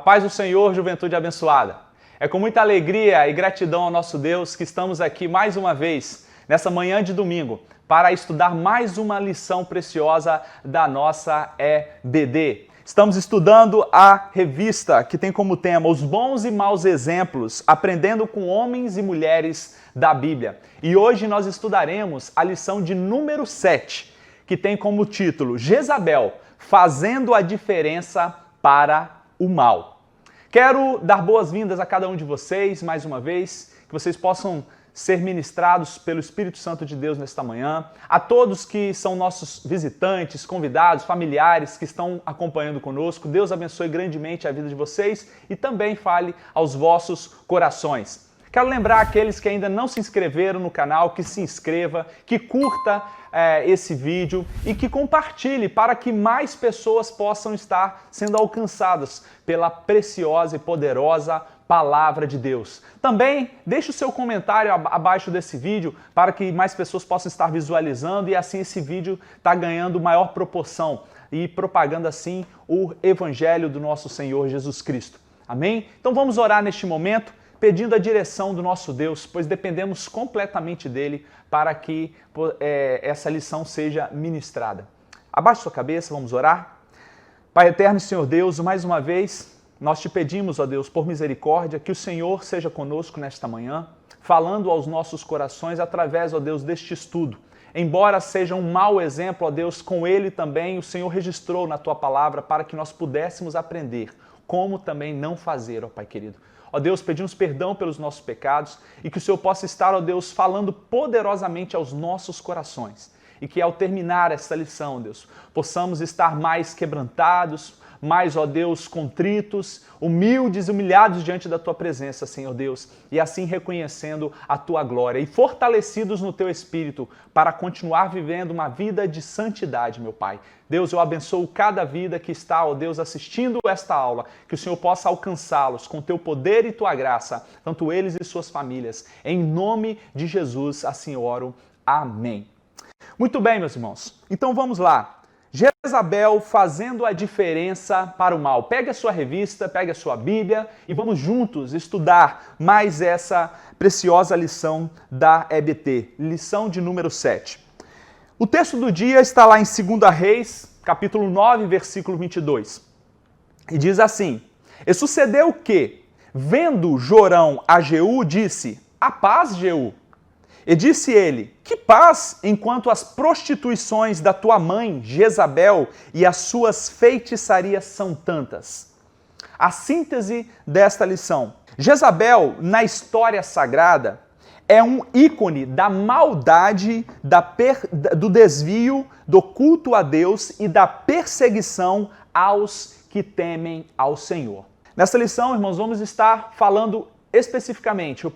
paz do Senhor, juventude abençoada. É com muita alegria e gratidão ao nosso Deus que estamos aqui mais uma vez, nessa manhã de domingo, para estudar mais uma lição preciosa da nossa EBD. Estamos estudando a revista que tem como tema Os Bons e Maus Exemplos, aprendendo com homens e mulheres da Bíblia. E hoje nós estudaremos a lição de número 7, que tem como título Jezabel, fazendo a diferença para o mal. Quero dar boas-vindas a cada um de vocês, mais uma vez, que vocês possam ser ministrados pelo Espírito Santo de Deus nesta manhã, a todos que são nossos visitantes, convidados, familiares que estão acompanhando conosco. Deus abençoe grandemente a vida de vocês e também fale aos vossos corações. Quero lembrar aqueles que ainda não se inscreveram no canal, que se inscreva, que curta esse vídeo e que compartilhe para que mais pessoas possam estar sendo alcançadas pela preciosa e poderosa Palavra de Deus. Também deixe o seu comentário abaixo desse vídeo para que mais pessoas possam estar visualizando e assim esse vídeo está ganhando maior proporção e propagando assim o Evangelho do nosso Senhor Jesus Cristo. Amém? Então vamos orar neste momento, pedindo a direção do nosso Deus, pois dependemos completamente dele para que essa lição seja ministrada. Abaixe sua cabeça, vamos orar. Pai eterno e Senhor Deus, mais uma vez, nós te pedimos, ó Deus, por misericórdia, que o Senhor seja conosco nesta manhã, falando aos nossos corações através, ó Deus, deste estudo. Embora seja um mau exemplo, ó Deus, com ele também o Senhor registrou na tua palavra para que nós pudéssemos aprender como também não fazer, ó Pai querido. Ó Deus, pedimos perdão pelos nossos pecados e que o Senhor possa estar, ó Deus, falando poderosamente aos nossos corações. E que ao terminar esta lição, Deus, possamos estar mais quebrantados, mais, ó Deus, contritos, humildes e humilhados diante da Tua presença, Senhor Deus, e assim reconhecendo a Tua glória e fortalecidos no Teu Espírito para continuar vivendo uma vida de santidade, meu Pai. Deus, eu abençoo cada vida que está, ó Deus, assistindo esta aula, que o Senhor possa alcançá-los com Teu poder e Tua graça, tanto eles e suas famílias. Em nome de Jesus, assim eu oro. Amém. Muito bem, meus irmãos. Então vamos lá. Jezabel fazendo a diferença para o mal. Pegue a sua revista, pegue a sua Bíblia e vamos juntos estudar mais essa preciosa lição da EBT, lição de número 7. O texto do dia está lá em 2 Reis, capítulo 9, versículo 22. E diz assim: E sucedeu que, vendo Jorão a Jeú, disse: A paz, Jeú. E disse ele: Que paz, enquanto as prostituições da tua mãe, Jezabel, e as suas feitiçarias são tantas. A síntese desta lição. Jezabel, na história sagrada, é um ícone da maldade, do desvio, do culto a Deus e da perseguição aos que temem ao Senhor. Nessa lição, irmãos, vamos estar falando especificamente o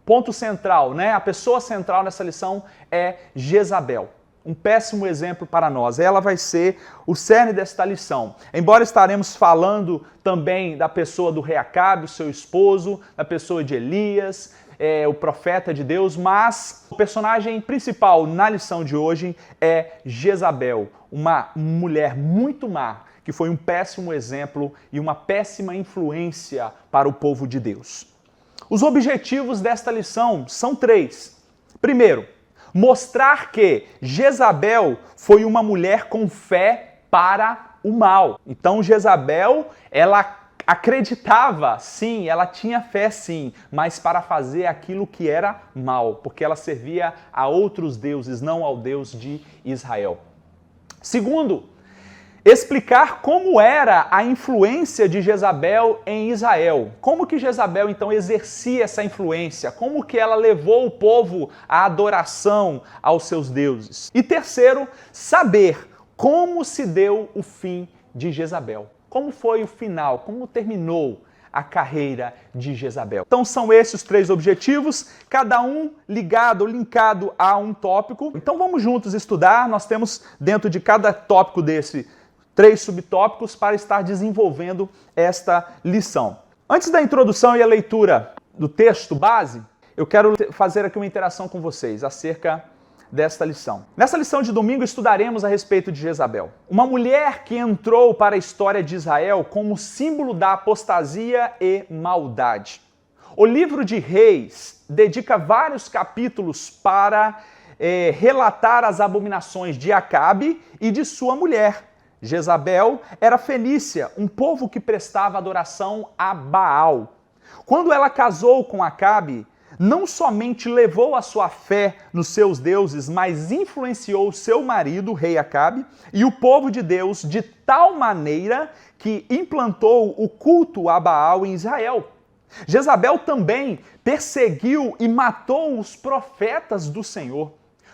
ponto central, né? A pessoa central nessa lição é Jezabel. Um péssimo exemplo para nós. Ela vai ser o cerne desta lição. Embora estaremos falando também da pessoa do rei Acabe, o seu esposo, da pessoa de Elias, o profeta de Deus, mas o personagem principal na lição de hoje é Jezabel, uma mulher muito má, que foi um péssimo exemplo e uma péssima influência para o povo de Deus. Os objetivos desta lição são 3. Primeiro, mostrar que Jezabel foi uma mulher com fé para o mal. Então Jezabel, ela acreditava, sim, ela tinha fé, sim, mas para fazer aquilo que era mal, porque ela servia a outros deuses, não ao Deus de Israel. Segundo, explicar como era a influência de Jezabel em Israel. Como que Jezabel, então, exercia essa influência? Como que ela levou o povo à adoração aos seus deuses? E terceiro, saber como se deu o fim de Jezabel. Como foi o final? Como terminou a carreira de Jezabel? Então são esses os 3 objetivos, cada um ligado, linkado a um tópico. Então vamos juntos estudar. Nós temos dentro de cada tópico desse 3 subtópicos para estar desenvolvendo esta lição. Antes da introdução e a leitura do texto base, eu quero fazer aqui uma interação com vocês acerca desta lição. Nessa lição de domingo estudaremos a respeito de Jezabel, uma mulher que entrou para a história de Israel como símbolo da apostasia e maldade. O livro de Reis dedica vários capítulos para relatar as abominações de Acabe e de sua mulher. Jezabel era fenícia, um povo que prestava adoração a Baal. Quando ela casou com Acabe, não somente levou a sua fé nos seus deuses, mas influenciou seu marido, o rei Acabe, e o povo de Deus de tal maneira que implantou o culto a Baal em Israel. Jezabel também perseguiu e matou os profetas do Senhor,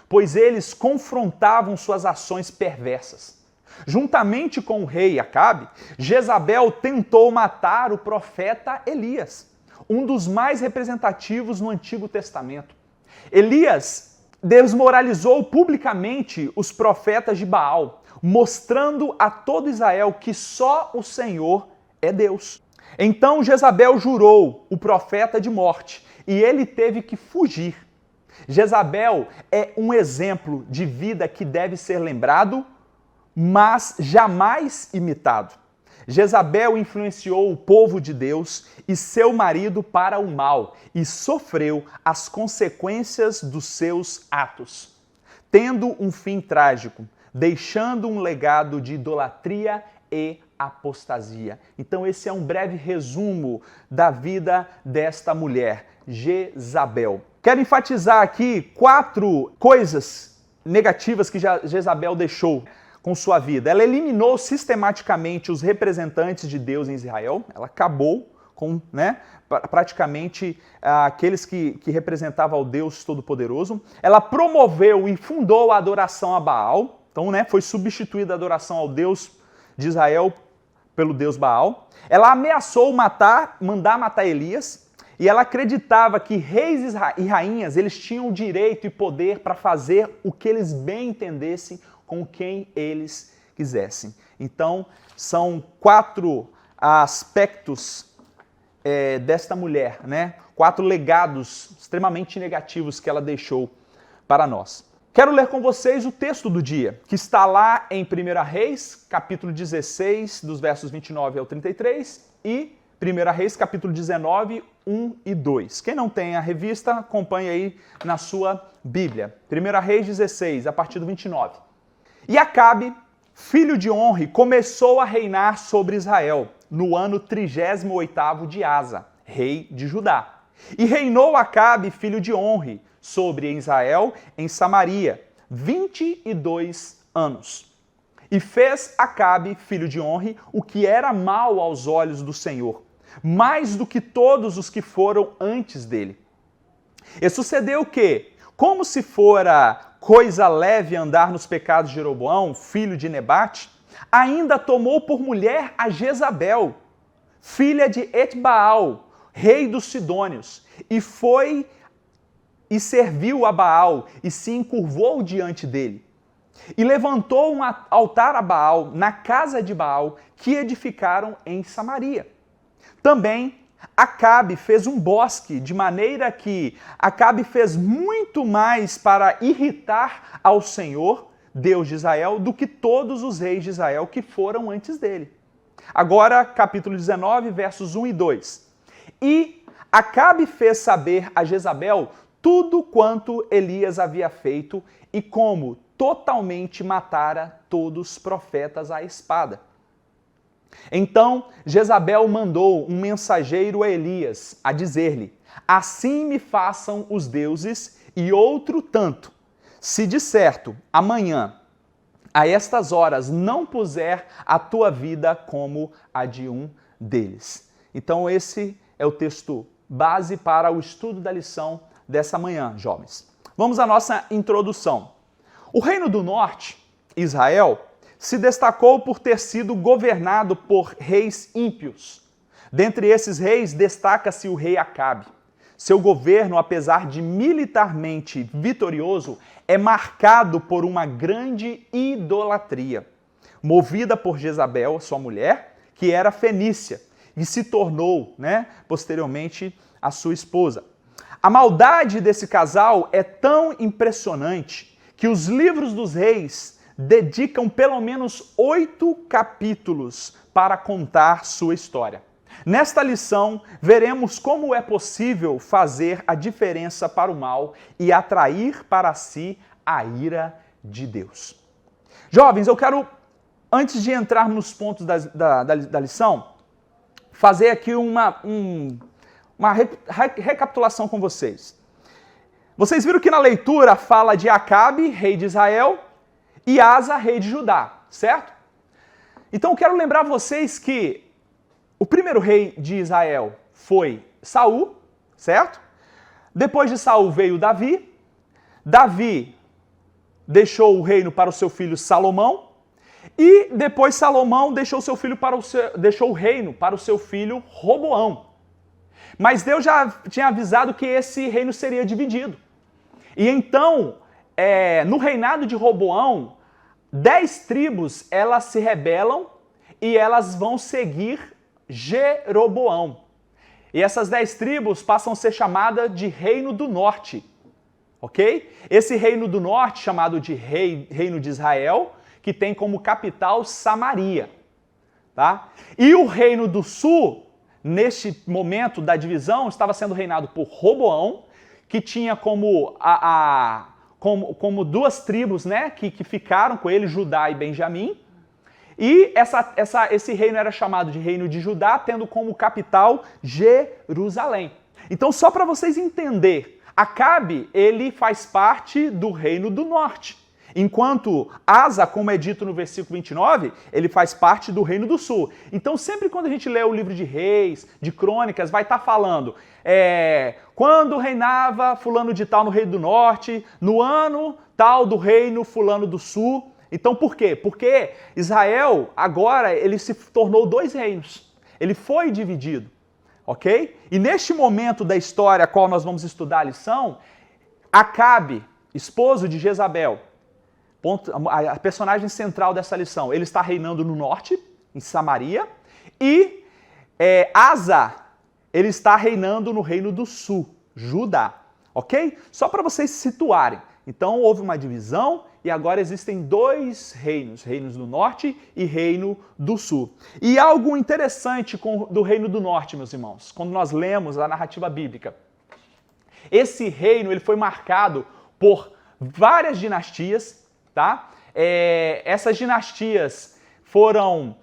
pois eles confrontavam suas ações perversas. Juntamente com o rei Acabe, Jezabel tentou matar o profeta Elias, um dos mais representativos no Antigo Testamento. Elias desmoralizou publicamente os profetas de Baal, mostrando a todo Israel que só o Senhor é Deus. Então Jezabel jurou o profeta de morte e ele teve que fugir. Jezabel é um exemplo de vida que deve ser lembrado, mas jamais imitado. Jezabel influenciou o povo de Deus e seu marido para o mal e sofreu as consequências dos seus atos, tendo um fim trágico, deixando um legado de idolatria e apostasia. Então esse é um breve resumo da vida desta mulher, Jezabel. Quero enfatizar aqui 4 coisas negativas que Jezabel deixou com sua vida. Ela eliminou sistematicamente os representantes de Deus em Israel, ela acabou com praticamente aqueles que representavam o Deus Todo-Poderoso. Ela promoveu e fundou a adoração a Baal, então foi substituída a adoração ao Deus de Israel pelo Deus Baal. Ela ameaçou mandar matar Elias, e ela acreditava que reis e rainhas eles tinham direito e poder para fazer o que eles bem entendessem com quem eles quisessem. Então, são 4 aspectos desta mulher, 4 legados extremamente negativos que ela deixou para nós. Quero ler com vocês o texto do dia, que está lá em 1 Reis, capítulo 16, dos versos 29 ao 33, e 1 Reis, capítulo 19, 1 e 2. Quem não tem a revista, acompanhe aí na sua Bíblia. 1 Reis 16, a partir do 29. E Acabe, filho de Onri, começou a reinar sobre Israel no ano 38º de Asa, rei de Judá. E reinou Acabe, filho de Onri, sobre Israel em Samaria, 22 anos. E fez Acabe, filho de Onri, o que era mal aos olhos do Senhor, mais do que todos os que foram antes dele. E sucedeu que, como se fora coisa leve andar nos pecados de Jeroboão, filho de Nebate, ainda tomou por mulher a Jezabel, filha de Etbaal, rei dos Sidônios, e foi e serviu a Baal e se encurvou diante dele. E levantou um altar a Baal na casa de Baal que edificaram em Samaria. Também Acabe fez um bosque, de maneira que Acabe fez muito mais para irritar ao Senhor, Deus de Israel, do que todos os reis de Israel que foram antes dele. Agora, capítulo 19, versos 1 e 2. E Acabe fez saber a Jezabel tudo quanto Elias havia feito e como totalmente matara todos os profetas à espada. Então Jezabel mandou um mensageiro a Elias a dizer-lhe: assim me façam os deuses e outro tanto, se de certo amanhã a estas horas não puser a tua vida como a de um deles. Então esse é o texto base para o estudo da lição dessa manhã, jovens. Vamos à nossa introdução. O Reino do Norte, Israel, se destacou por ter sido governado por reis ímpios. Dentre esses reis, destaca-se o rei Acabe. Seu governo, apesar de militarmente vitorioso, é marcado por uma grande idolatria, movida por Jezabel, sua mulher, que era fenícia, e se tornou, posteriormente, a sua esposa. A maldade desse casal é tão impressionante que os livros dos reis dedicam pelo menos 8 capítulos para contar sua história. Nesta lição, veremos como é possível fazer a diferença para o mal e atrair para si a ira de Deus. Jovens, eu quero, antes de entrar nos pontos da lição, fazer aqui uma recapitulação com vocês. Vocês viram que na leitura fala de Acabe, rei de Israel, e Asa, rei de Judá, certo? Então eu quero lembrar vocês que o primeiro rei de Israel foi Saul, certo? Depois de Saul veio Davi. Davi deixou o reino para o seu filho Salomão. E depois Salomão deixou o reino para o seu filho Roboão. Mas Deus já tinha avisado que esse reino seria dividido. E então, no reinado de Roboão, 10 tribos elas se rebelam e elas vão seguir Jeroboão. E essas 10 tribos passam a ser chamadas de Reino do Norte. Ok? Esse Reino do Norte, chamado de Reino de Israel, que tem como capital Samaria. Tá? E o Reino do Sul, neste momento da divisão, estava sendo reinado por Roboão, que tinha como duas tribos, né, que ficaram com ele, Judá e Benjamim. E esse reino era chamado de Reino de Judá, tendo como capital Jerusalém. Então, só para vocês entenderem, Acabe, ele faz parte do Reino do Norte. Enquanto Asa, como é dito no versículo 29, ele faz parte do Reino do Sul. Então, sempre quando a gente lê o livro de Reis, de Crônicas, vai estar falando quando reinava fulano de tal no Reino do Norte, no ano tal do reino fulano do Sul. Então, por quê? Porque Israel, agora, ele se tornou 2 reinos. Ele foi dividido, ok? E neste momento da história a qual nós vamos estudar a lição, Acabe, esposo de Jezabel, a personagem central dessa lição, ele está reinando no norte, em Samaria, e Asa, ele está reinando no reino do sul, Judá, ok? Só para vocês se situarem. Então houve uma divisão e agora existem 2 reinos, reinos do norte e reino do sul. E algo interessante do reino do norte, meus irmãos, quando nós lemos a narrativa bíblica, esse reino ele foi marcado por várias dinastias, tá? Essas dinastias foram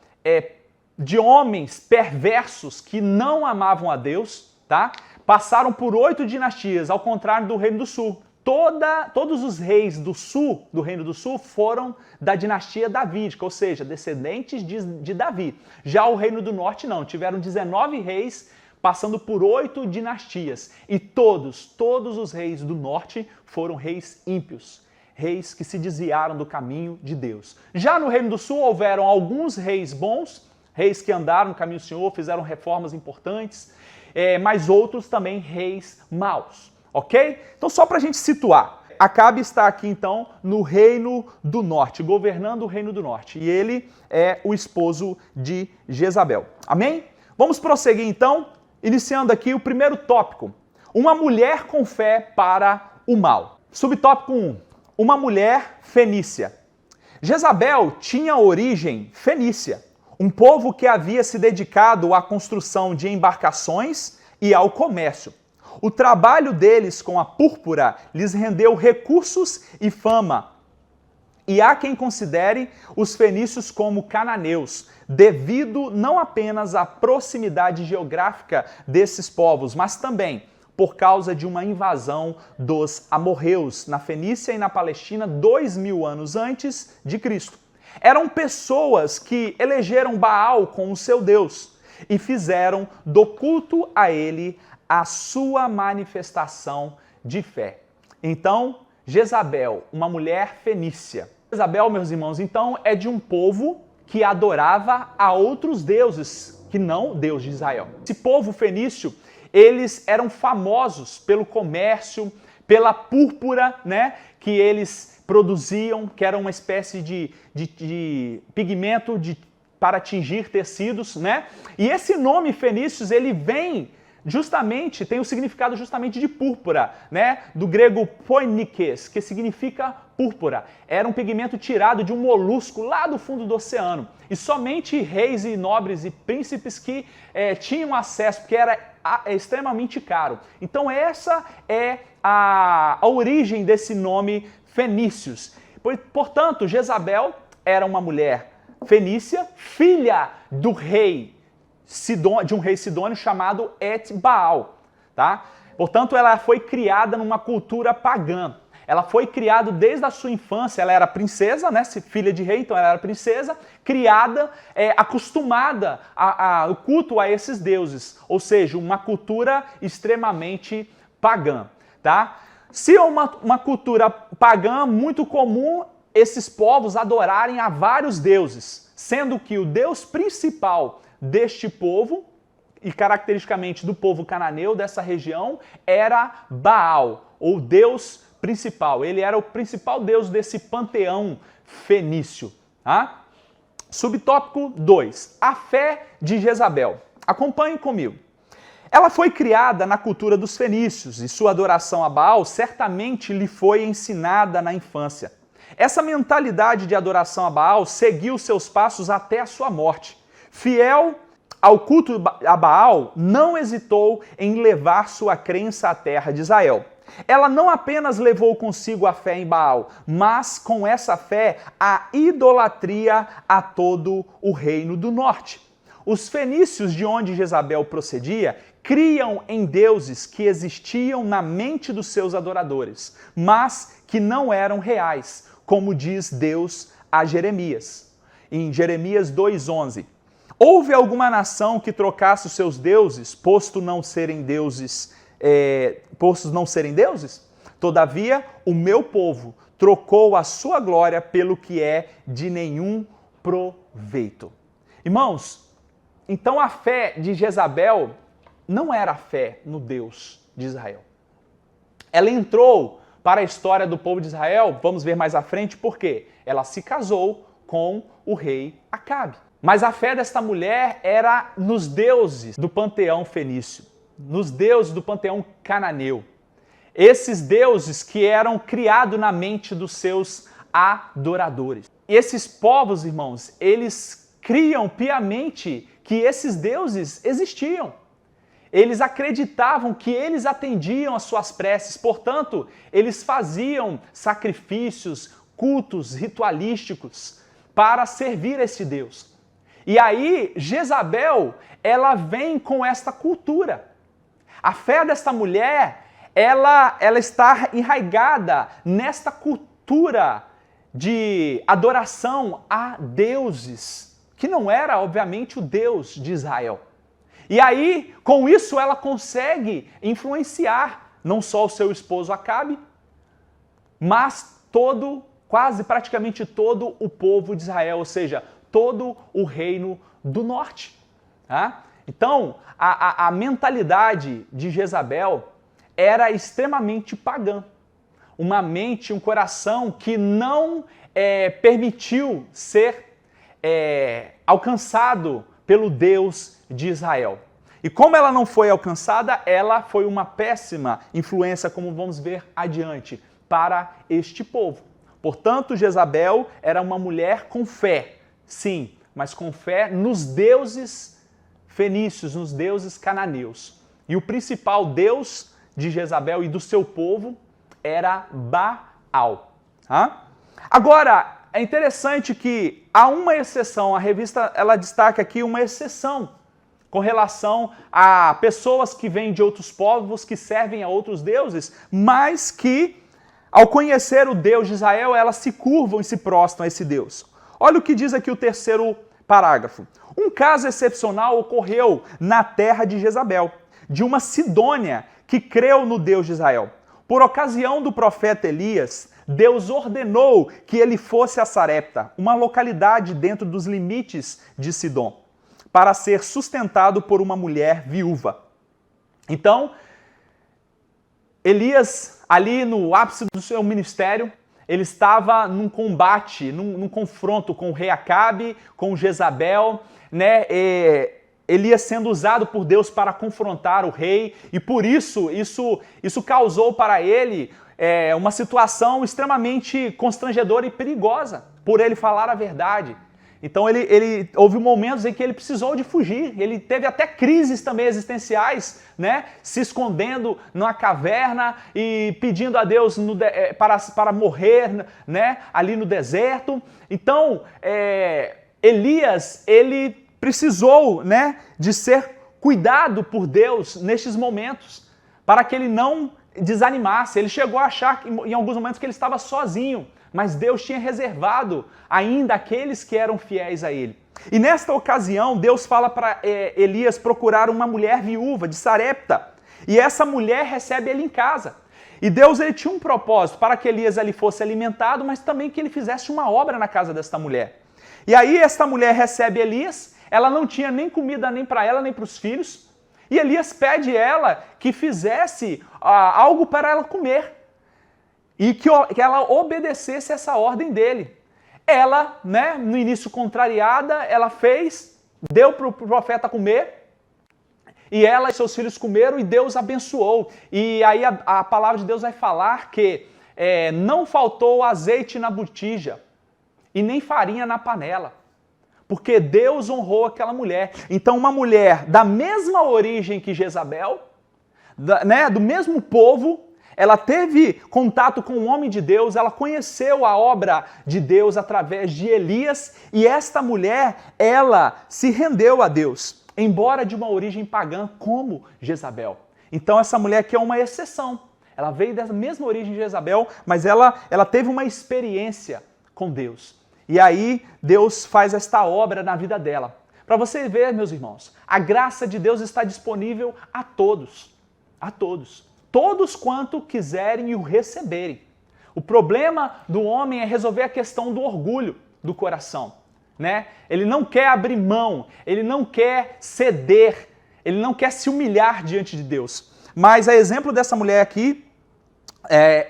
de homens perversos que não amavam a Deus, tá? Passaram por 8 dinastias, ao contrário do reino do sul. Todos os reis do sul, do reino do sul, foram da dinastia davídica, ou seja, descendentes de Davi. Já o reino do norte não, tiveram 19 reis passando por 8 dinastias. E todos os reis do norte foram reis ímpios, reis que se desviaram do caminho de Deus. Já no reino do sul houveram alguns reis bons, reis que andaram no caminho do Senhor, fizeram reformas importantes, mas outros também reis maus. Ok? Então, só para a gente situar, Acabe está aqui, então, no Reino do Norte, governando o Reino do Norte. E ele é o esposo de Jezabel. Amém? Vamos prosseguir, então, iniciando aqui o primeiro tópico. Uma mulher com fé para o mal. Subtópico 1. Uma mulher fenícia. Jezabel tinha origem fenícia, um povo que havia se dedicado à construção de embarcações e ao comércio. O trabalho deles com a púrpura lhes rendeu recursos e fama. E há quem considere os fenícios como cananeus, devido não apenas à proximidade geográfica desses povos, mas também por causa de uma invasão dos amorreus na Fenícia e na Palestina 2000 anos antes de Cristo. Eram pessoas que elegeram Baal como seu Deus e fizeram do culto a ele a sua manifestação de fé. Então, Jezabel, uma mulher fenícia. Jezabel, meus irmãos, então é de um povo que adorava a outros deuses, que não Deus de Israel. Esse povo fenício, eles eram famosos pelo comércio, pela púrpura, né, que eles produziam, que era uma espécie de pigmento para tingir tecidos, né? E esse nome fenícios, ele vem justamente tem o significado justamente de púrpura, né? Do grego poinikes, que significa púrpura. Era um pigmento tirado de um molusco lá do fundo do oceano. E somente reis e nobres e príncipes que tinham acesso, porque era extremamente caro. Então essa é a origem desse nome fenícios. Portanto, Jezabel era uma mulher fenícia, filha do rei de um rei sidônio chamado Et-Baal, tá? Portanto, ela foi criada numa cultura pagã. Ela foi criada desde a sua infância, ela era princesa, né? Filha de rei, então ela era princesa, criada, acostumada ao culto a esses deuses, ou seja, uma cultura extremamente pagã, tá? Se é uma cultura pagã muito comum, esses povos adorarem a vários deuses, sendo que o deus principal deste povo, e caracteristicamente do povo cananeu dessa região, era Baal, ou deus principal. Ele era o principal deus desse panteão fenício. Tá? Subtópico 2. A fé de Jezabel. Acompanhem comigo. Ela foi criada na cultura dos fenícios e sua adoração a Baal certamente lhe foi ensinada na infância. Essa mentalidade de adoração a Baal seguiu seus passos até a sua morte. Fiel ao culto a Baal, não hesitou em levar sua crença à terra de Israel. Ela não apenas levou consigo a fé em Baal, mas com essa fé a idolatria a todo o reino do norte. Os fenícios, de onde Jezabel procedia, criam em deuses que existiam na mente dos seus adoradores, mas que não eram reais, como diz Deus a Jeremias. Em Jeremias 2:11. Houve alguma nação que trocasse os seus deuses, postos não serem deuses? Todavia, o meu povo trocou a sua glória pelo que é de nenhum proveito. Irmãos, então a fé de Jezabel não era a fé no Deus de Israel. Ela entrou para a história do povo de Israel, vamos ver mais à frente, por quê? Ela se casou com o rei Acabe. Mas a fé desta mulher era nos deuses do panteão fenício, nos deuses do panteão cananeu. Esses deuses que eram criados na mente dos seus adoradores. E esses povos, irmãos, eles criam piamente que esses deuses existiam. Eles acreditavam que eles atendiam às suas preces, portanto, eles faziam sacrifícios, cultos ritualísticos para servir esse Deus. E aí, Jezabel, ela vem com esta cultura. A fé desta mulher, ela está enraizada nesta cultura de adoração a deuses, que não era, obviamente, o Deus de Israel. E aí, com isso, ela consegue influenciar não só o seu esposo Acabe, mas quase praticamente todo o povo de Israel, ou seja, todo o reino do norte. Tá? Então, a mentalidade de Jezabel era extremamente pagã. Uma mente, um coração que não permitiu ser alcançado pelo Deus de Israel. E como ela não foi alcançada, ela foi uma péssima influência, como vamos ver adiante, para este povo. Portanto, Jezabel era uma mulher com fé, sim, mas com fé nos deuses fenícios, nos deuses cananeus. E o principal deus de Jezabel e do seu povo era Baal. Tá? Agora, é interessante que há uma exceção, a revista ela destaca aqui uma exceção com relação a pessoas que vêm de outros povos, que servem a outros deuses, mas que, ao conhecer o Deus de Israel, elas se curvam e se prostram a esse Deus. Olha o que diz aqui o terceiro parágrafo. Um caso excepcional ocorreu na terra de Jezabel, de uma Sidônia que creu no Deus de Israel. Por ocasião do profeta Elias, Deus ordenou que ele fosse a Sarepta, uma localidade dentro dos limites de Sidom, para ser sustentado por uma mulher viúva. Então, Elias, ali no ápice do seu ministério, ele estava num combate, num confronto com o rei Acabe, com Jezabel, né? Elias sendo usado por Deus para confrontar o rei, e por isso causou para ele uma situação extremamente constrangedora e perigosa, por ele falar a verdade. Então houve momentos em que ele precisou de fugir, ele teve até crises também existenciais, né? Se escondendo numa caverna e pedindo a Deus para morrer, né? Ali no deserto. Então, Elias, ele precisou, né, de ser cuidado por Deus nestes momentos, para que ele não desanimasse. Ele chegou a achar em alguns momentos que ele estava sozinho, mas Deus tinha reservado ainda aqueles que eram fiéis a ele. E nesta ocasião, Deus fala para Elias procurar uma mulher viúva de Sarepta, e essa mulher recebe ele em casa. E Deus, ele tinha um propósito para que Elias ali fosse alimentado, mas também que ele fizesse uma obra na casa desta mulher. E aí esta mulher recebe Elias, ela não tinha nem comida nem para ela, nem para os filhos, e Elias pede ela que fizesse algo para ela comer, e que ela obedecesse essa ordem dele. Ela, né, no início contrariada, ela fez, deu para o profeta comer, e ela e seus filhos comeram, e Deus abençoou. E aí a palavra de Deus vai falar que não faltou azeite na botija, e nem farinha na panela, porque Deus honrou aquela mulher. Então uma mulher da mesma origem que Jezabel, né, do mesmo povo, ela teve contato com o homem de Deus, ela conheceu a obra de Deus através de Elias, e esta mulher, ela se rendeu a Deus, embora de uma origem pagã como Jezabel. Então essa mulher aqui é uma exceção. Ela veio da mesma origem de Jezabel, mas ela teve uma experiência com Deus. E aí Deus faz esta obra na vida dela. Para você ver, meus irmãos, a graça de Deus está disponível a todos. A todos. Todos quanto quiserem o receberem. O problema do homem é resolver a questão do orgulho do coração, né? Ele não quer abrir mão, ele não quer ceder, ele não quer se humilhar diante de Deus. Mas a exemplo dessa mulher aqui,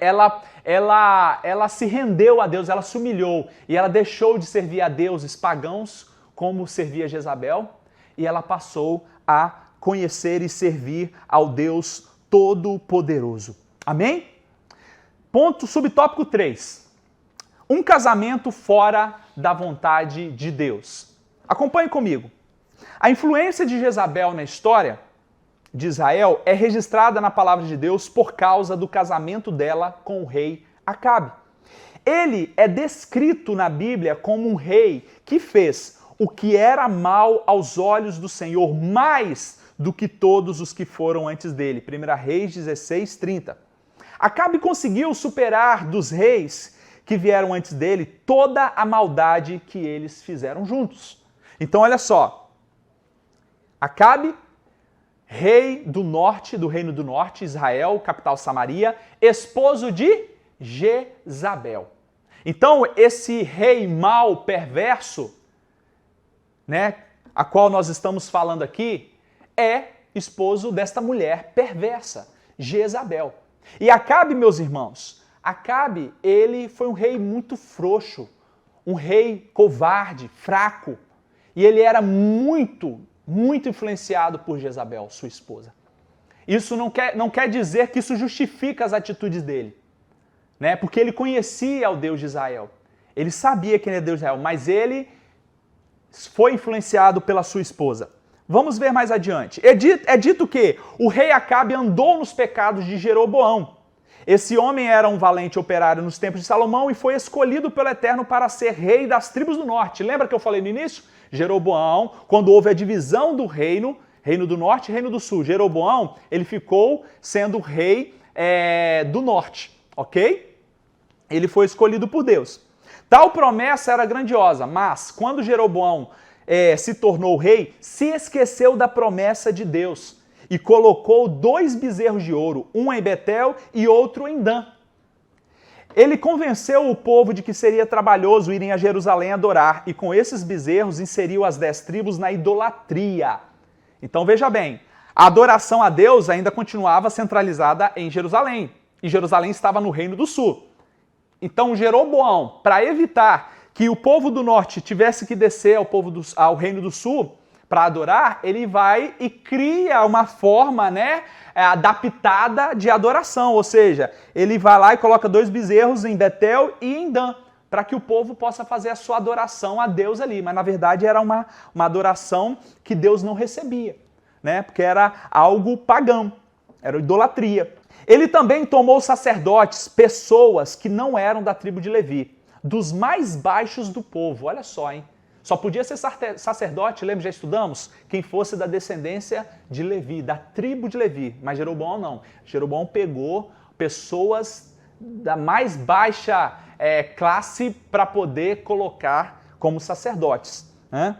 ela se rendeu a Deus, ela se humilhou e ela deixou de servir a deuses pagãos como servia Jezabel, e ela passou a conhecer e servir ao Deus Todo-Poderoso. Amém? Ponto subtópico 3. Um casamento fora da vontade de Deus. Acompanhe comigo. A influência de Jezabel na história de Israel é registrada na palavra de Deus por causa do casamento dela com o rei Acabe. Ele é descrito na Bíblia como um rei que fez o que era mal aos olhos do Senhor, mais do que todos os que foram antes dele. 1 Reis 16, 30. Acabe conseguiu superar dos reis que vieram antes dele toda a maldade que eles fizeram juntos. Então olha só, Acabe, rei do norte, do reino do norte, Israel, capital Samaria, esposo de Jezabel. Então esse rei mau, perverso, né, a qual nós estamos falando aqui, é esposo desta mulher perversa, Jezabel. E Acabe, meus irmãos, Acabe, ele foi um rei muito frouxo, um rei covarde, fraco, e ele era muito influenciado por Jezabel, sua esposa. Isso não quer dizer que isso justifica as atitudes dele, né? Porque ele conhecia o Deus de Israel, ele sabia quem é Deus de Israel, mas ele foi influenciado pela sua esposa. Vamos ver mais adiante. É dito que o rei Acabe andou nos pecados de Jeroboão. Esse homem era um valente operário nos tempos de Salomão e foi escolhido pelo Eterno para ser rei das tribos do norte. Lembra que eu falei no início? Jeroboão, quando houve a divisão do reino, reino do norte e reino do sul. Jeroboão, ele ficou sendo rei do norte, ok? Ele foi escolhido por Deus. Tal promessa era grandiosa, mas quando Jeroboão se tornou rei, se esqueceu da promessa de Deus e colocou 2 bezerros de ouro, um em Betel e outro em Dan. Ele convenceu o povo de que seria trabalhoso irem a Jerusalém adorar, e com esses bezerros inseriu as 10 tribos na idolatria. Então veja bem, a adoração a Deus ainda continuava centralizada em Jerusalém, e Jerusalém estava no Reino do Sul. Então Jeroboão, para evitar que o povo do norte tivesse que descer ao Reino do Sul, para adorar, ele vai e cria uma forma, né, adaptada de adoração. Ou seja, ele vai lá e coloca 2 bezerros em Betel e em Dan, para que o povo possa fazer a sua adoração a Deus ali. Mas, na verdade, era uma adoração que Deus não recebia, né? Porque era algo pagão, era idolatria. Ele também tomou sacerdotes, pessoas que não eram da tribo de Levi, dos mais baixos do povo. Olha só, hein? Só podia ser sacerdote, lembra, já estudamos? Quem fosse da descendência de Levi, da tribo de Levi. Mas Jeroboão não. Jeroboão pegou pessoas da mais baixa classe para poder colocar como sacerdotes, né?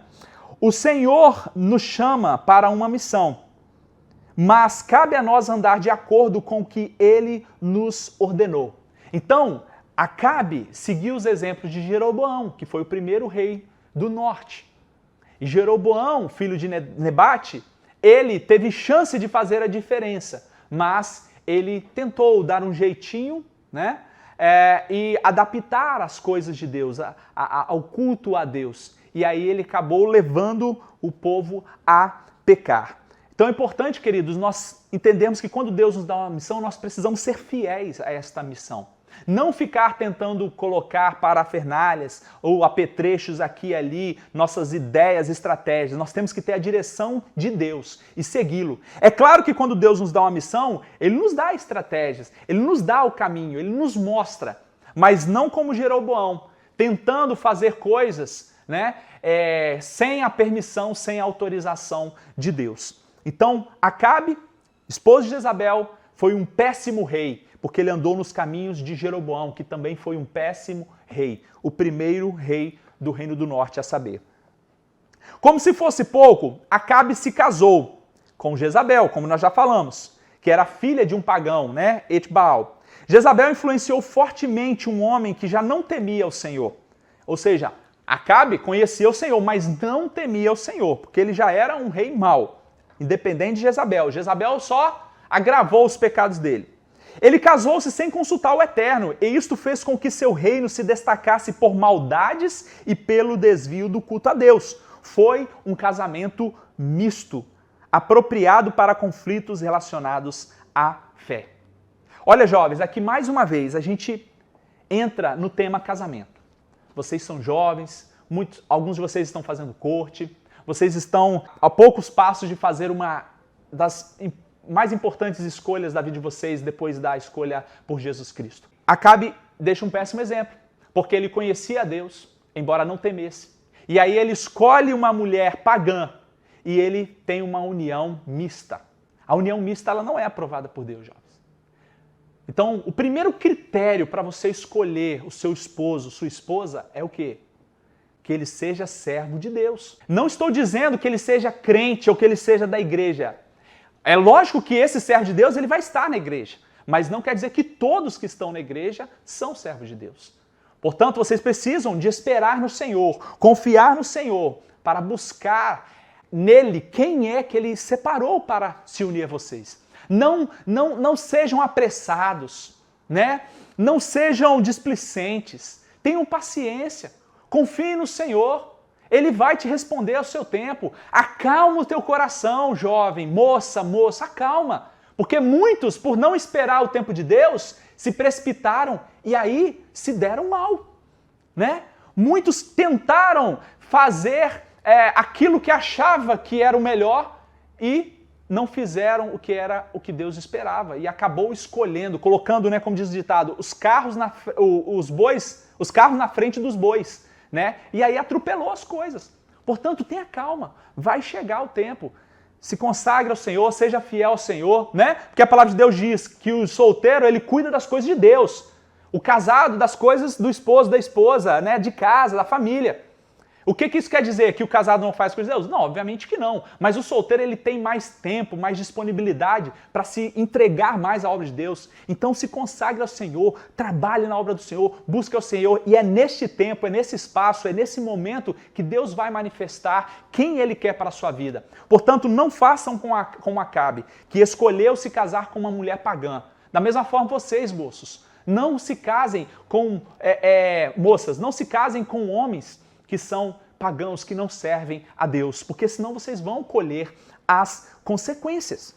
O Senhor nos chama para uma missão, mas cabe a nós andar de acordo com o que Ele nos ordenou. Então, Acabe seguiu os exemplos de Jeroboão, que foi o primeiro rei do norte. E Jeroboão, filho de Nebate, ele teve chance de fazer a diferença, mas ele tentou dar um jeitinho, né? E adaptar as coisas de Deus, ao culto a Deus. E aí ele acabou levando o povo a pecar. Então é importante, queridos, nós entendermos que quando Deus nos dá uma missão, nós precisamos ser fiéis a esta missão. Não ficar tentando colocar parafernálias ou apetrechos aqui e ali, nossas ideias, estratégias. Nós temos que ter a direção de Deus e segui-lo. É claro que quando Deus nos dá uma missão, Ele nos dá estratégias, Ele nos dá o caminho, Ele nos mostra. Mas não como Jeroboão, tentando fazer coisas, né, sem a permissão, sem a autorização de Deus. Então, Acabe, esposo de Jezabel, foi um péssimo rei, porque ele andou nos caminhos de Jeroboão, que também foi um péssimo rei, o primeiro rei do Reino do Norte, a saber. Como se fosse pouco, Acabe se casou com Jezabel, como nós já falamos, que era filha de um pagão, né, Etbaal. Jezabel influenciou fortemente um homem que já não temia o Senhor. Ou seja, Acabe conhecia o Senhor, mas não temia o Senhor, porque ele já era um rei mau, independente de Jezabel. Jezabel só agravou os pecados dele. Ele casou-se sem consultar o Eterno, e isto fez com que seu reino se destacasse por maldades e pelo desvio do culto a Deus. Foi um casamento misto, apropriado para conflitos relacionados à fé. Olha, jovens, aqui mais uma vez a gente entra no tema casamento. Vocês são jovens, alguns de vocês estão fazendo corte, vocês estão a poucos passos de fazer uma das mais importantes escolhas da vida de vocês depois da escolha por Jesus Cristo. Acabe deixa um péssimo exemplo, porque ele conhecia a Deus, embora não temesse. E aí ele escolhe uma mulher pagã e ele tem uma união mista. A união mista ela não é aprovada por Deus, jovens. Então, o primeiro critério para você escolher o seu esposo, sua esposa, é o quê? Que ele seja servo de Deus. Não estou dizendo que ele seja crente ou que ele seja da igreja. É lógico que esse servo de Deus ele vai estar na igreja, mas não quer dizer que todos que estão na igreja são servos de Deus. Portanto, vocês precisam de esperar no Senhor, confiar no Senhor, para buscar nele quem é que ele separou para se unir a vocês. Não sejam apressados, né? Não sejam displicentes, tenham paciência, confiem no Senhor. Ele vai te responder ao seu tempo. Acalma o teu coração, jovem, moça, acalma. Porque muitos, por não esperar o tempo de Deus, se precipitaram e aí se deram mal, né? Muitos tentaram fazer aquilo que achava que era o melhor e não fizeram o que Deus esperava e acabou escolhendo, colocando, né, como diz o ditado, os carros na frente dos bois. Né? E aí atropelou as coisas. Portanto, tenha calma, vai chegar o tempo. Se consagre ao Senhor, seja fiel ao Senhor, né? Porque a palavra de Deus diz que o solteiro, ele cuida das coisas de Deus. O casado das coisas do esposo, da esposa, né? De casa, da família. O que isso quer dizer? Que o casado não faz coisas de Deus? Não, obviamente que não. Mas o solteiro ele tem mais tempo, mais disponibilidade para se entregar mais à obra de Deus. Então se consagre ao Senhor, trabalhe na obra do Senhor, busque ao Senhor. E é neste tempo, é nesse espaço, é nesse momento que Deus vai manifestar quem Ele quer para a sua vida. Portanto, não façam como Acabe, que escolheu se casar com uma mulher pagã. Da mesma forma vocês, moços, não se casem com moças, não se casem com homens que são pagãos que não servem a Deus, porque senão vocês vão colher as consequências.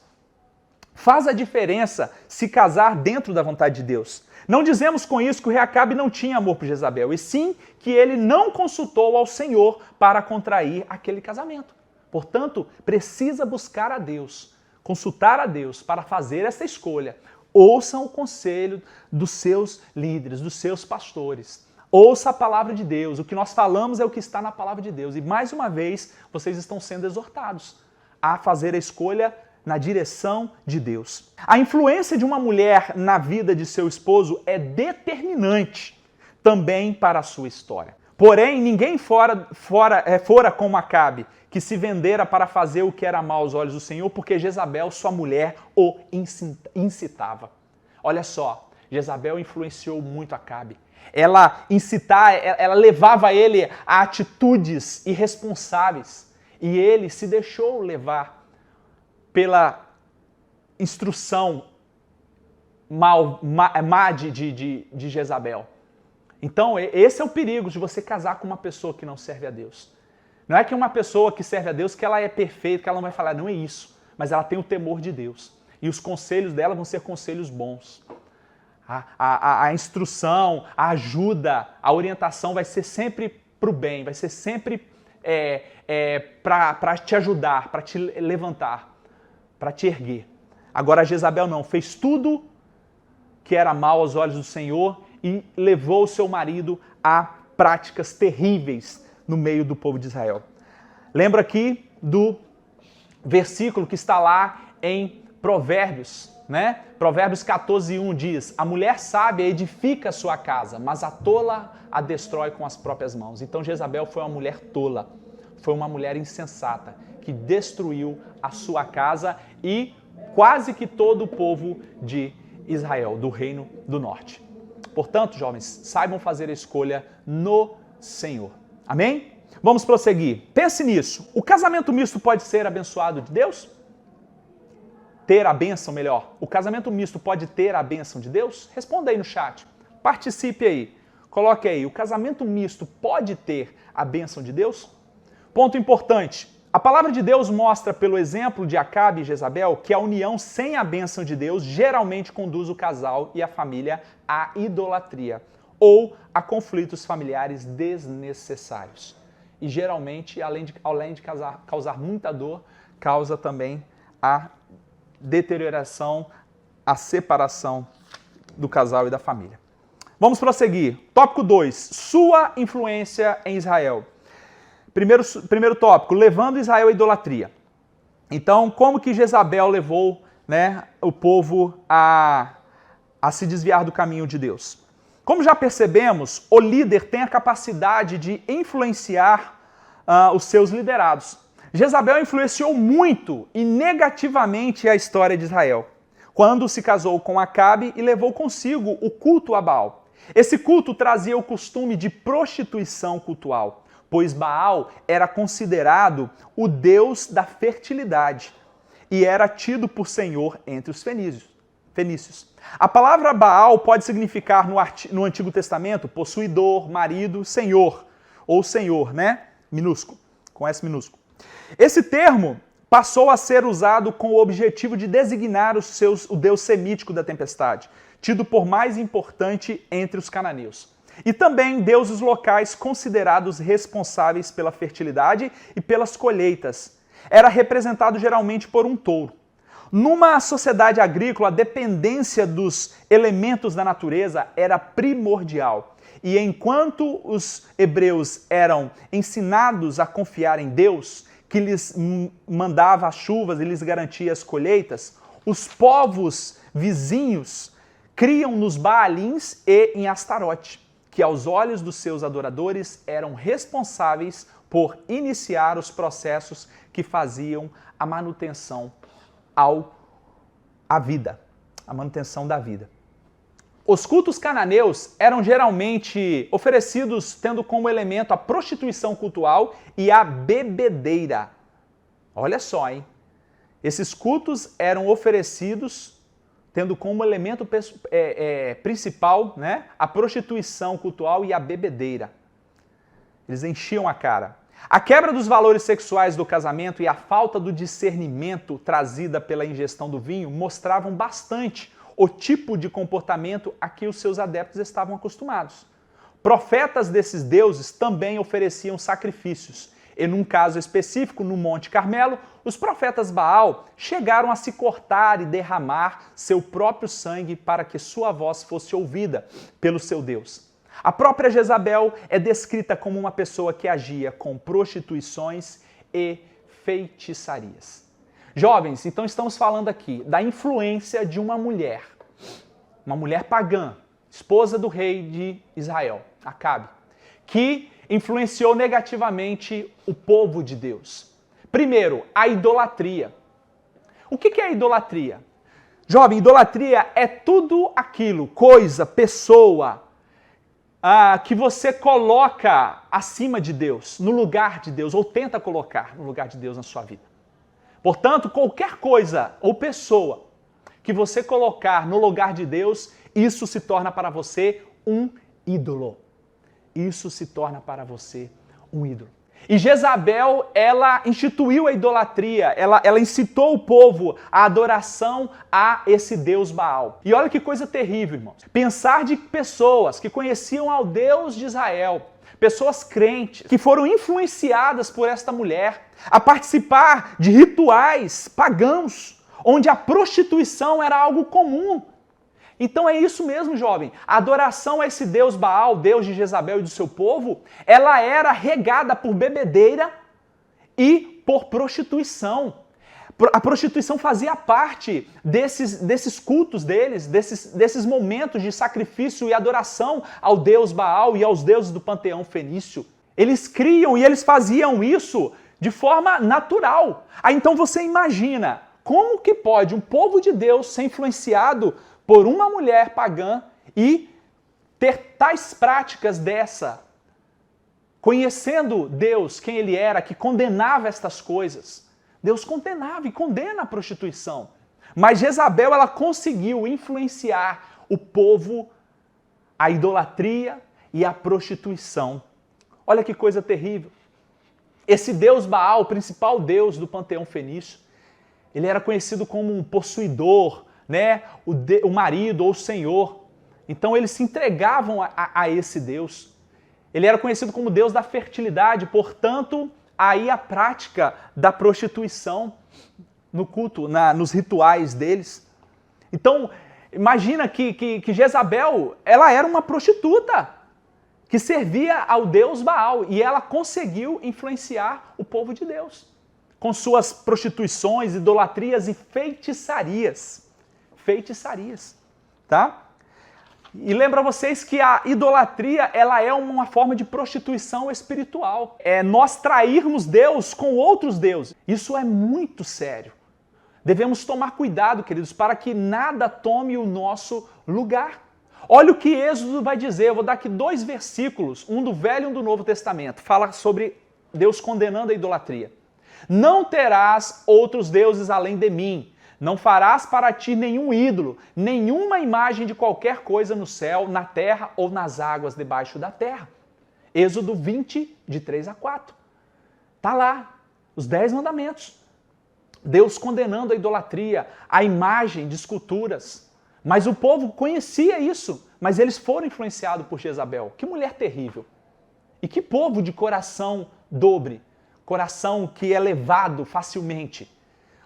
Faz a diferença se casar dentro da vontade de Deus. Não dizemos com isso que o rei Acabe não tinha amor por Jezabel, e sim que ele não consultou ao Senhor para contrair aquele casamento. Portanto, precisa buscar a Deus, consultar a Deus para fazer essa escolha. Ouçam o conselho dos seus líderes, dos seus pastores. Ouça a palavra de Deus. O que nós falamos é o que está na palavra de Deus. E mais uma vez, vocês estão sendo exortados a fazer a escolha na direção de Deus. A influência de uma mulher na vida de seu esposo é determinante também para a sua história. Porém, ninguém fora como Acabe, que se vendera para fazer o que era mal aos olhos do Senhor, porque Jezabel, sua mulher, o incitava. Olha só, Jezabel influenciou muito Acabe. Ela levava ele a atitudes irresponsáveis. E ele se deixou levar pela instrução má de Jezabel. Então, esse é o perigo de você casar com uma pessoa que não serve a Deus. Não é que uma pessoa que serve a Deus, que ela é perfeita, que ela não vai falar, não é isso. Mas ela tem o temor de Deus. E os conselhos dela vão ser conselhos bons. A instrução, a ajuda, a orientação vai ser sempre para o bem, vai ser sempre para te ajudar, para te levantar, para te erguer. Agora a Jezabel não, fez tudo que era mal aos olhos do Senhor e levou o seu marido a práticas terríveis no meio do povo de Israel. Lembra aqui do versículo que está lá em Provérbios, né? Provérbios 14:1 diz: a mulher sábia edifica a sua casa, mas a tola a destrói com as próprias mãos. Então Jezabel foi uma mulher tola, foi uma mulher insensata, que destruiu a sua casa e quase que todo o povo de Israel, do reino do norte. Portanto, jovens, saibam fazer a escolha no Senhor. Amém? Vamos prosseguir. Pense nisso. O casamento misto pode ser abençoado de Deus? Ter a bênção, melhor. O casamento misto pode ter a bênção de Deus? Responda aí no chat. Participe aí. Coloque aí. O casamento misto pode ter a bênção de Deus? Ponto importante. A palavra de Deus mostra pelo exemplo de Acabe e Jezabel que a união sem a bênção de Deus geralmente conduz o casal e a família à idolatria ou a conflitos familiares desnecessários. E geralmente, além de causar muita dor, causa também a deterioração, a separação do casal e da família. Vamos prosseguir. Tópico 2. Sua influência em Israel. Primeiro tópico, levando Israel à idolatria. Então, como que Jezabel levou, o povo a se desviar do caminho de Deus? Como já percebemos, o líder tem a capacidade de influenciar os seus liderados. Jezabel influenciou muito e negativamente a história de Israel, quando se casou com Acabe e levou consigo o culto a Baal. Esse culto trazia o costume de prostituição cultual, pois Baal era considerado o deus da fertilidade e era tido por senhor entre os fenícios. A palavra Baal pode significar no Antigo Testamento possuidor, marido, senhor, ou senhor, minúsculo, com S minúsculo. Esse termo passou a ser usado com o objetivo de designar o deus semítico da tempestade, tido por mais importante entre os cananeus. E também deuses locais considerados responsáveis pela fertilidade e pelas colheitas. Era representado geralmente por um touro. Numa sociedade agrícola, a dependência dos elementos da natureza era primordial. E enquanto os hebreus eram ensinados a confiar em Deus, que lhes mandava as chuvas e lhes garantia as colheitas, os povos vizinhos criam nos Baalins e em Astarote, que aos olhos dos seus adoradores eram responsáveis por iniciar os processos que faziam a manutenção à vida, a manutenção da vida. Os cultos cananeus eram geralmente oferecidos tendo como elemento a prostituição cultural e a bebedeira. Olha só, hein? Esses cultos eram oferecidos tendo como elemento principal, a prostituição cultural e a bebedeira. Eles enchiam a cara. A quebra dos valores sexuais do casamento e a falta do discernimento trazida pela ingestão do vinho mostravam bastante o tipo de comportamento a que os seus adeptos estavam acostumados. Profetas desses deuses também ofereciam sacrifícios. E num caso específico, no Monte Carmelo, os profetas Baal chegaram a se cortar e derramar seu próprio sangue para que sua voz fosse ouvida pelo seu Deus. A própria Jezabel é descrita como uma pessoa que agia com prostituições e feitiçarias. Jovens, então estamos falando aqui da influência de uma mulher pagã, esposa do rei de Israel, Acabe, que influenciou negativamente o povo de Deus. Primeiro, a idolatria. O que é a idolatria? Jovem, idolatria é tudo aquilo, coisa, pessoa, que você coloca acima de Deus, no lugar de Deus, ou tenta colocar no lugar de Deus na sua vida. Portanto, qualquer coisa ou pessoa que você colocar no lugar de Deus, isso se torna para você um ídolo. Isso se torna para você um ídolo. E Jezabel, ela instituiu a idolatria, ela incitou o povo à adoração a esse Deus Baal. E olha que coisa terrível, irmãos. Pensar de pessoas que conheciam ao Deus de Israel, pessoas crentes, que foram influenciadas por esta mulher a participar de rituais pagãos, onde a prostituição era algo comum. Então é isso mesmo, jovem. A adoração a esse Deus Baal, Deus de Jezabel e do seu povo, ela era regada por bebedeira e por prostituição. A prostituição fazia parte desses cultos deles, desses momentos de sacrifício e adoração ao Deus Baal e aos deuses do panteão fenício. Eles criam e eles faziam isso de forma natural. Aí então você imagina, como que pode um povo de Deus ser influenciado por uma mulher pagã e ter tais práticas dessa, conhecendo Deus, quem Ele era, que condenava estas coisas. Deus condenava e condena a prostituição. Mas Jezabel, ela conseguiu influenciar o povo à idolatria e à prostituição. Olha que coisa terrível. Esse Deus Baal, o principal Deus do panteão fenício, ele era conhecido como um possuidor, né? O marido ou o senhor. Então eles se entregavam a esse Deus. Ele era conhecido como Deus da fertilidade, portanto, aí a prática da prostituição no culto, nos rituais deles. Então, imagina que Jezabel, ela era uma prostituta que servia ao Deus Baal e ela conseguiu influenciar o povo de Deus com suas prostituições, idolatrias e feitiçarias. Feitiçarias, tá? E lembra vocês que a idolatria, ela é uma forma de prostituição espiritual. É nós trairmos Deus com outros deuses. Isso é muito sério. Devemos tomar cuidado, queridos, para que nada tome o nosso lugar. Olha o que Êxodo vai dizer. Eu vou dar aqui 2 versículos, um do Velho e um do Novo Testamento. Fala sobre Deus condenando a idolatria. Não terás outros deuses além de mim. Não farás para ti nenhum ídolo, nenhuma imagem de qualquer coisa no céu, na terra ou nas águas debaixo da terra. Êxodo 20, de 3 a 4. Está lá, os 10 mandamentos. Deus condenando a idolatria, a imagem de esculturas. Mas o povo conhecia isso, mas eles foram influenciados por Jezabel. Que mulher terrível. E que povo de coração dobre, coração que é levado facilmente.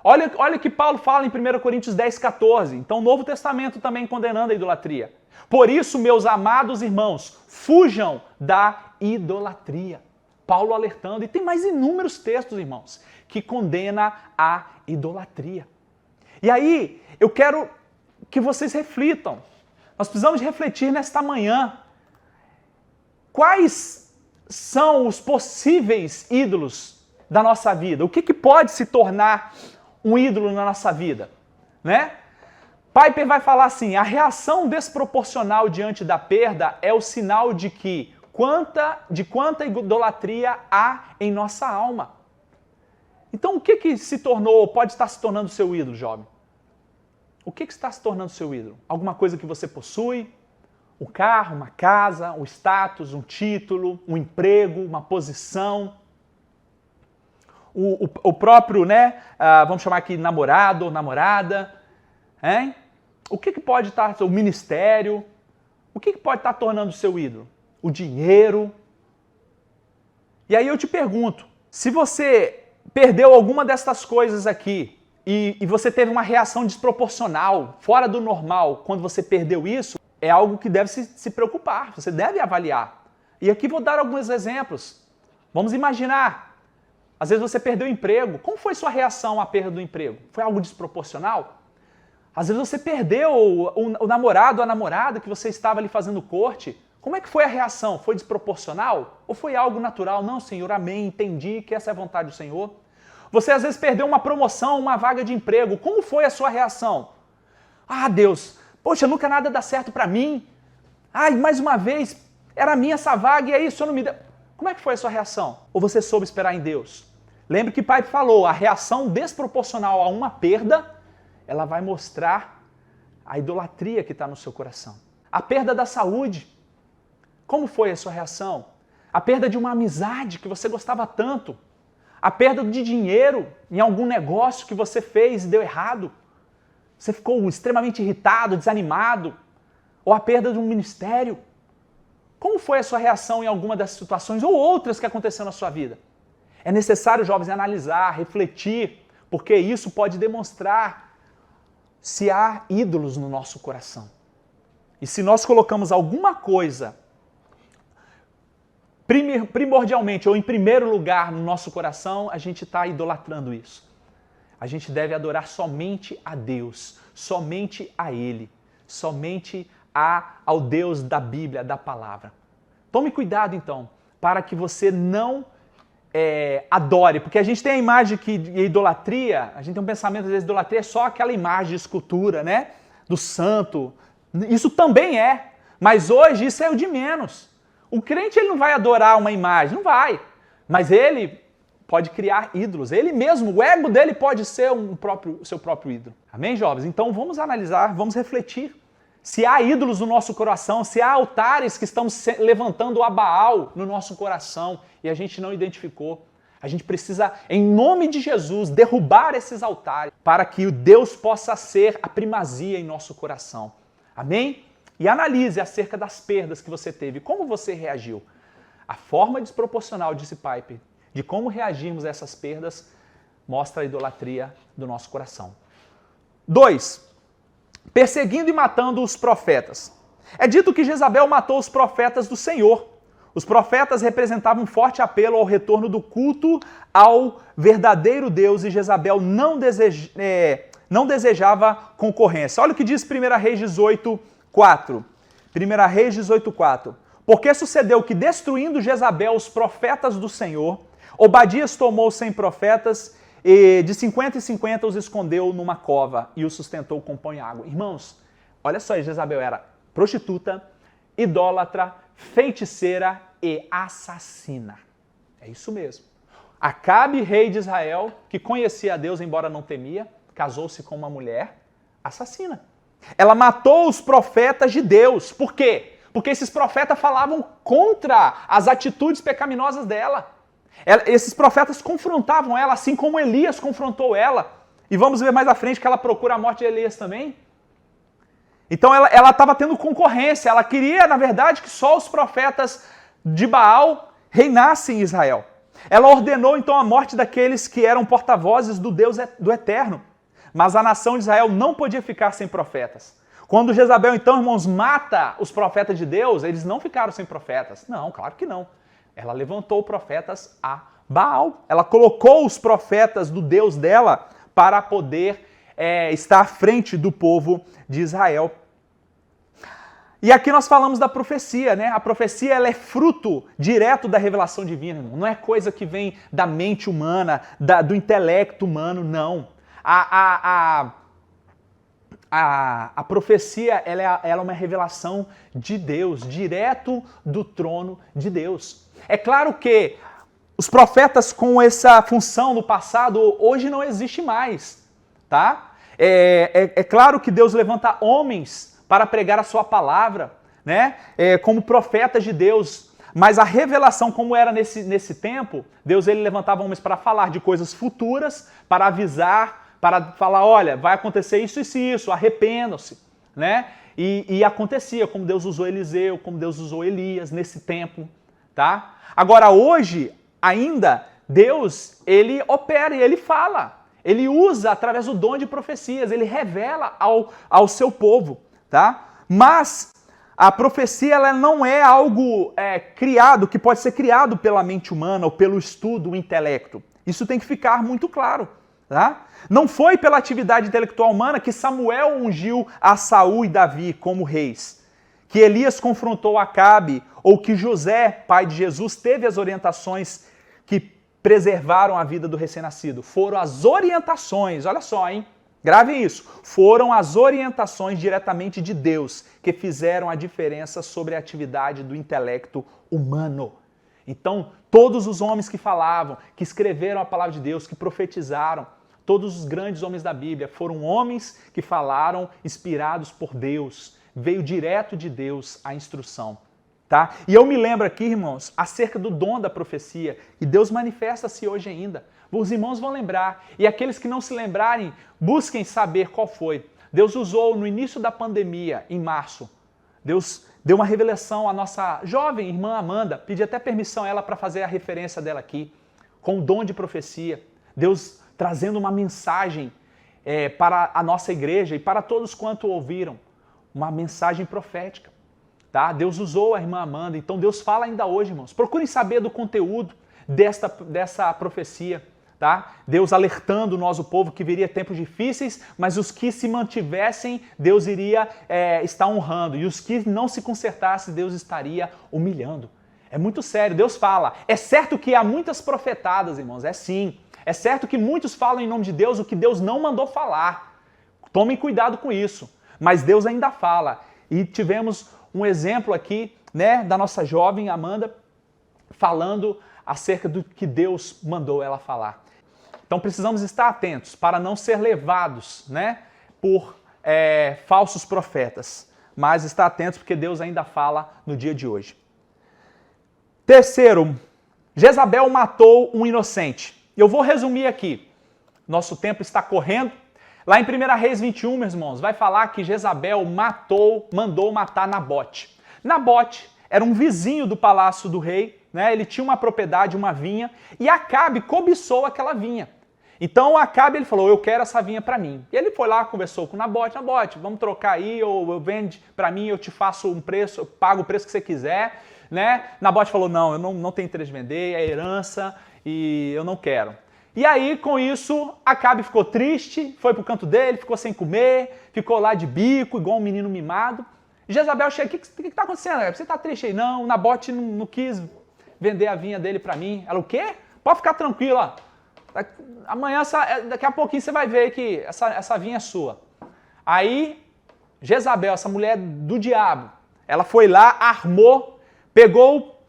Olha o que Paulo fala em 1 Coríntios 10, 14. Então o Novo Testamento também condenando a idolatria. Por isso, meus amados irmãos, fujam da idolatria. Paulo alertando, e tem mais inúmeros textos, irmãos, que condena a idolatria. E aí, eu quero que vocês reflitam. Nós precisamos refletir nesta manhã. Quais são os possíveis ídolos da nossa vida? O que pode se tornar um ídolo na nossa vida, né? Piper vai falar assim: a reação desproporcional diante da perda é o sinal de quanta idolatria há em nossa alma. Então, o que se tornou, pode estar se tornando seu ídolo, jovem? O que está se tornando seu ídolo? Alguma coisa que você possui? Um carro, uma casa, um status, um título, um emprego, uma posição? o próprio, né, vamos chamar aqui namorado ou namorada, hein? O que pode estar, o ministério, o que pode estar tornando o seu ídolo? O dinheiro. E aí eu te pergunto, se você perdeu alguma dessas coisas aqui e você teve uma reação desproporcional, fora do normal, quando você perdeu isso, é algo que deve se preocupar, você deve avaliar. E aqui vou dar alguns exemplos. Vamos imaginar, às vezes você perdeu o emprego. Como foi sua reação à perda do emprego? Foi algo desproporcional? Às vezes você perdeu o namorado ou a namorada que você estava ali fazendo corte. Como é que foi a reação? Foi desproporcional? Ou foi algo natural? Não, Senhor, amém, entendi que essa é a vontade do Senhor. Você às vezes perdeu uma promoção, uma vaga de emprego. Como foi a sua reação? Ah, Deus, poxa, nunca nada dá certo para mim. Ai, mais uma vez, era minha essa vaga e aí o Senhor não me deu. Como é que foi a sua reação? Ou você soube esperar em Deus? Lembre que o Pai falou, a reação desproporcional a uma perda, ela vai mostrar a idolatria que está no seu coração. A perda da saúde, como foi a sua reação? A perda de uma amizade que você gostava tanto. A perda de dinheiro em algum negócio que você fez e deu errado. Você ficou extremamente irritado, desanimado. Ou a perda de um ministério. Como foi a sua reação em alguma dessas situações ou outras que aconteceram na sua vida? É necessário, jovens, analisar, refletir, porque isso pode demonstrar se há ídolos no nosso coração. E se nós colocamos alguma coisa primordialmente ou em primeiro lugar no nosso coração, a gente está idolatrando isso. A gente deve adorar somente a Deus, somente a Ele, somente ao Deus da Bíblia, da palavra. Tome cuidado então, para que você não adore, porque a gente tem a imagem que de idolatria, a gente tem um pensamento às vezes de idolatria é só aquela imagem de escultura, né? Do santo. Isso também é, mas hoje isso é o de menos. O crente ele não vai adorar uma imagem, não vai, mas ele pode criar ídolos, ele mesmo, o ego dele pode ser o seu próprio ídolo. Amém, jovens? Então vamos analisar, vamos refletir. Se há ídolos no nosso coração, se há altares que estão levantando a Baal no nosso coração e a gente não identificou, a gente precisa, em nome de Jesus, derrubar esses altares para que o Deus possa ser a primazia em nosso coração. Amém? E analise acerca das perdas que você teve, como você reagiu. A forma desproporcional, disse Piper, de como reagirmos a essas perdas mostra a idolatria do nosso coração. 2. Perseguindo e matando os profetas. É dito que Jezabel matou os profetas do Senhor. Os profetas representavam um forte apelo ao retorno do culto ao verdadeiro Deus e Jezabel não desejava concorrência. Olha o que diz 1 Reis 18, 4. 1 Reis 18, 4. Porque sucedeu que, destruindo Jezabel os profetas do Senhor, Obadias tomou 100 profetas e de 50 em 50 os escondeu numa cova e os sustentou com pão e água. Irmãos, olha só, Jezabel era prostituta, idólatra, feiticeira e assassina. É isso mesmo. Acabe, rei de Israel, que conhecia a Deus, embora não temia, casou-se com uma mulher assassina. Ela matou os profetas de Deus. Por quê? Porque esses profetas falavam contra as atitudes pecaminosas dela. Esses profetas confrontavam ela, assim como Elias confrontou ela. E vamos ver mais à frente que ela procura a morte de Elias também. Então ela estava tendo concorrência. Ela queria, na verdade, que só os profetas de Baal reinassem em Israel. Ela ordenou, então, a morte daqueles que eram porta-vozes do Deus do Eterno. Mas a nação de Israel não podia ficar sem profetas. Quando Jezabel, então, irmãos, mata os profetas de Deus, eles não ficaram sem profetas. Não, claro que não. Ela levantou profetas a Baal. Ela colocou os profetas do Deus dela para poder estar à frente do povo de Israel. E aqui nós falamos da profecia, né? A profecia ela é fruto direto da revelação divina, irmão. Não é coisa que vem da mente humana, do intelecto humano, não. A profecia ela é uma revelação de Deus, direto do trono de Deus. É claro que os profetas com essa função no passado, hoje não existe mais, tá? É claro que Deus levanta homens para pregar a sua palavra, né? Como profetas de Deus. Mas a revelação, como era nesse tempo, Deus ele levantava homens para falar de coisas futuras, para avisar, para falar, olha, vai acontecer isso e isso, arrependam-se, né? E acontecia, como Deus usou Eliseu, como Deus usou Elias nesse tempo, tá? Agora, hoje, ainda, Deus, ele opera e ele fala. Ele usa através do dom de profecias, ele revela ao seu povo, tá? Mas a profecia ela não é algo criado, que pode ser criado pela mente humana ou pelo estudo, o intelecto. Isso tem que ficar muito claro, tá? Não foi pela atividade intelectual humana que Samuel ungiu a Saul e Davi como reis, que Elias confrontou Acabe, ou que José, pai de Jesus, teve as orientações que preservaram a vida do recém-nascido. Foram as orientações, olha só, hein? Gravem isso. Foram as orientações diretamente de Deus que fizeram a diferença sobre a atividade do intelecto humano. Então, todos os homens que falavam, que escreveram a palavra de Deus, que profetizaram, todos os grandes homens da Bíblia foram homens que falaram inspirados por Deus. Veio direto de Deus a instrução. Tá? E eu me lembro aqui, irmãos, acerca do dom da profecia, e Deus manifesta-se hoje ainda. Os irmãos vão lembrar, e aqueles que não se lembrarem, busquem saber qual foi. Deus usou no início da pandemia, em março, Deus deu uma revelação à nossa jovem irmã Amanda, pedi até permissão a ela para fazer a referência dela aqui, com o dom de profecia. Deus trazendo uma mensagem para a nossa igreja e para todos quanto ouviram, uma mensagem profética. Tá? Deus usou a irmã Amanda, então Deus fala ainda hoje, irmãos. Procurem saber do conteúdo dessa profecia. Tá? Deus alertando nós, o povo, que viria tempos difíceis, mas os que se mantivessem, Deus iria estar honrando. E os que não se consertassem, Deus estaria humilhando. É muito sério, Deus fala. É certo que há muitas profetadas, irmãos, é sim. É certo que muitos falam em nome de Deus o que Deus não mandou falar. Tomem cuidado com isso. Mas Deus ainda fala. E tivemos um exemplo aqui, né, da nossa jovem Amanda, falando acerca do que Deus mandou ela falar. Então precisamos estar atentos para não ser levados, né, por falsos profetas. Mas estar atentos porque Deus ainda fala no dia de hoje. Terceiro, Jezabel matou um inocente. Eu vou resumir aqui. Nosso tempo está correndo. Lá em 1 Reis 21, meus irmãos, vai falar que Jezabel mandou matar Nabote. Nabote era um vizinho do palácio do rei, né? Ele tinha uma propriedade, uma vinha, e Acabe cobiçou aquela vinha. Então Acabe ele falou, eu quero essa vinha para mim. E ele foi lá, conversou com Nabote, vamos trocar aí, ou eu vende para mim, eu te faço um preço, eu pago o preço que você quiser. Né? Nabote falou, não, eu não tenho interesse de vender, é herança e eu não quero. E aí, com isso, Acabe ficou triste, foi pro canto dele, ficou sem comer, ficou lá de bico, igual um menino mimado. Jezabel chega, o que tá acontecendo? Você tá triste aí? Não, Nabote não quis vender a vinha dele para mim. Ela, o quê? Pode ficar tranquilo, ó. Amanhã, daqui a pouquinho você vai ver que essa vinha é sua. Aí, Jezabel, essa mulher do diabo, ela foi lá, armou, pegou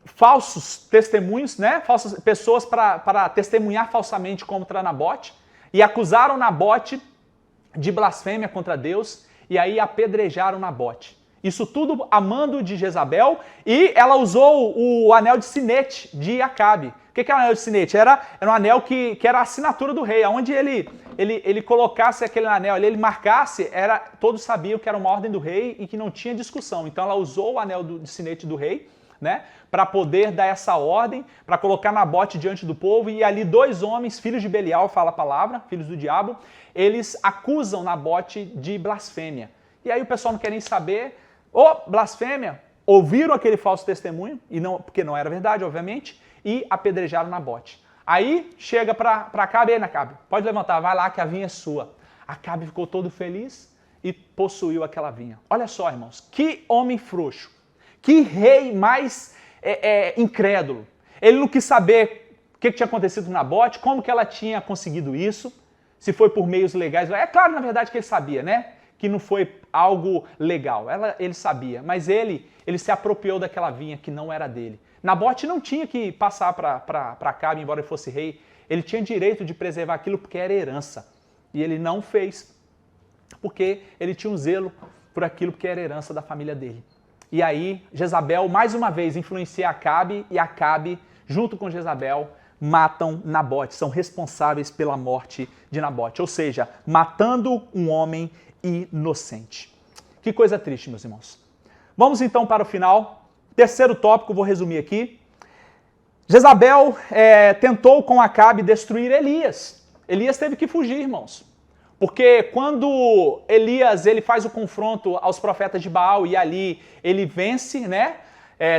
falsos testemunhos, né? Falsas pessoas para testemunhar falsamente contra Nabote e acusaram Nabote de blasfêmia contra Deus e aí apedrejaram Nabote. Isso tudo a mando de Jezabel e ela usou o anel de sinete de Acabe. O que é o anel de sinete? Era um anel que era a assinatura do rei, onde ele colocasse aquele anel ali, ele marcasse, todos sabiam que era uma ordem do rei e que não tinha discussão. Então ela usou o anel de sinete do rei, né, para poder dar essa ordem, para colocar Nabote diante do povo, e ali 2 homens, filhos de Belial, fala a palavra, filhos do diabo, eles acusam Nabote de blasfêmia. E aí o pessoal não quer nem saber, blasfêmia, ouviram aquele falso testemunho, porque não era verdade, obviamente, e apedrejaram Nabote. Aí chega para Acabe, Acabe, pode levantar, vai lá que a vinha é sua. Acabe ficou todo feliz e possuiu aquela vinha. Olha só, irmãos, que homem frouxo, que rei mais incrédulo. Ele não quis saber o que tinha acontecido com Nabote, como que ela tinha conseguido isso, se foi por meios legais. É claro, na verdade, que ele sabia, né? Que não foi algo legal. Ele sabia, mas ele se apropriou daquela vinha que não era dele. Nabote não tinha que passar para Acabe, embora ele fosse rei. Ele tinha direito de preservar aquilo porque era herança. E ele não fez, porque ele tinha um zelo por aquilo que era herança da família dele. E aí, Jezabel, mais uma vez, influencia Acabe, e Acabe, junto com Jezabel, matam Nabote, são responsáveis pela morte de Nabote, ou seja, matando um homem inocente. Que coisa triste, meus irmãos. Vamos então para o final. Terceiro tópico, vou resumir aqui. Jezabel tentou com Acabe destruir Elias. Elias teve que fugir, irmãos. Porque quando Elias ele faz o confronto aos profetas de Baal e ali ele vence, né?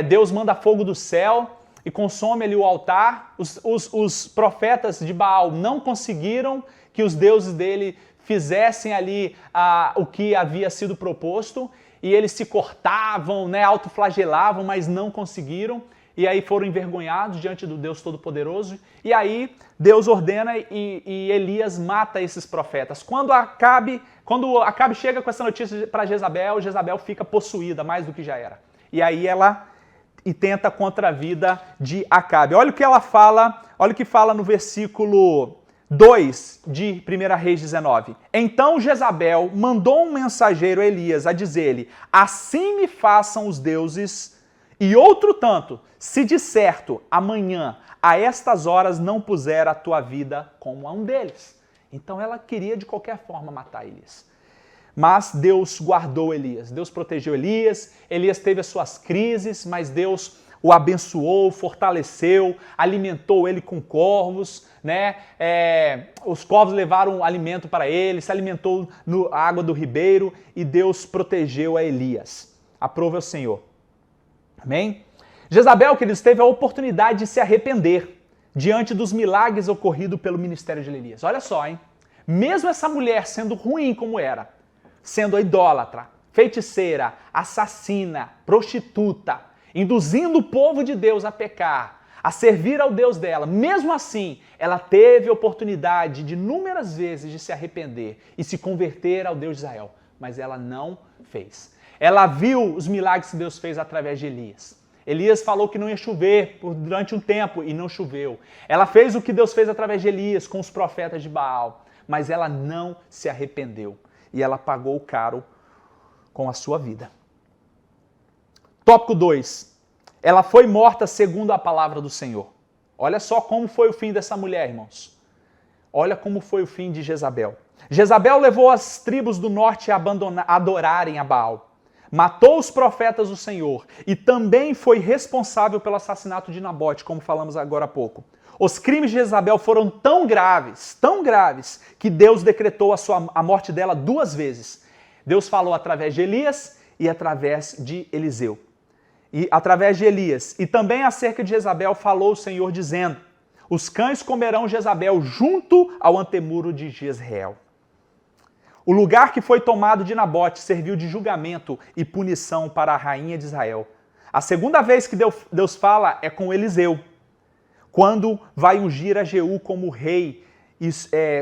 Deus manda fogo do céu e consome ali o altar. Os profetas de Baal não conseguiram que os deuses dele fizessem ali o que havia sido proposto, e eles se cortavam, né, autoflagelavam, mas não conseguiram, e aí foram envergonhados diante do Deus Todo-Poderoso, e aí Deus ordena e Elias mata esses profetas. Quando Acabe chega com essa notícia para Jezabel, Jezabel fica possuída, mais do que já era. E aí ela tenta contra a vida de Acabe. Olha o que ela fala, olha o que fala no versículo 2 de 1 Reis 19. Então Jezabel mandou um mensageiro a Elias a dizer-lhe: assim me façam os deuses, e outro tanto, se de certo amanhã a estas horas não puser a tua vida como a um deles. Então ela queria de qualquer forma matar Elias. Mas Deus guardou Elias, Deus protegeu Elias, Elias teve as suas crises, mas Deus o abençoou, fortaleceu, alimentou ele com corvos, né? Os corvos levaram alimento para ele, se alimentou na água do ribeiro e Deus protegeu a Elias. Aprove ao Senhor. Amém? Jezabel, queridos, teve a oportunidade de se arrepender diante dos milagres ocorridos pelo ministério de Elias. Olha só, hein? Mesmo essa mulher sendo ruim como era, sendo idólatra, feiticeira, assassina, prostituta, induzindo o povo de Deus a pecar, a servir ao Deus dela, mesmo assim, ela teve a oportunidade de inúmeras vezes de se arrepender e se converter ao Deus de Israel, mas ela não fez. Ela viu os milagres que Deus fez através de Elias. Elias falou que não ia chover durante um tempo e não choveu. Ela fez o que Deus fez através de Elias com os profetas de Baal, mas ela não se arrependeu e ela pagou caro com a sua vida. Tópico 2. Ela foi morta segundo a palavra do Senhor. Olha só como foi o fim dessa mulher, irmãos. Olha como foi o fim de Jezabel. Jezabel levou as tribos do norte a adorarem a Baal. Matou os profetas do Senhor e também foi responsável pelo assassinato de Nabote, como falamos agora há pouco. Os crimes de Jezabel foram tão graves, que Deus decretou a morte dela 2 vezes. Deus falou através de Elias e através de Eliseu. E através de Elias. E também acerca de Jezabel falou o Senhor dizendo: os cães comerão Jezabel junto ao antemuro de Jezreel. O lugar que foi tomado de Nabote serviu de julgamento e punição para a rainha de Israel. A segunda vez que Deus fala é com Eliseu, quando vai ungir a Jeú como rei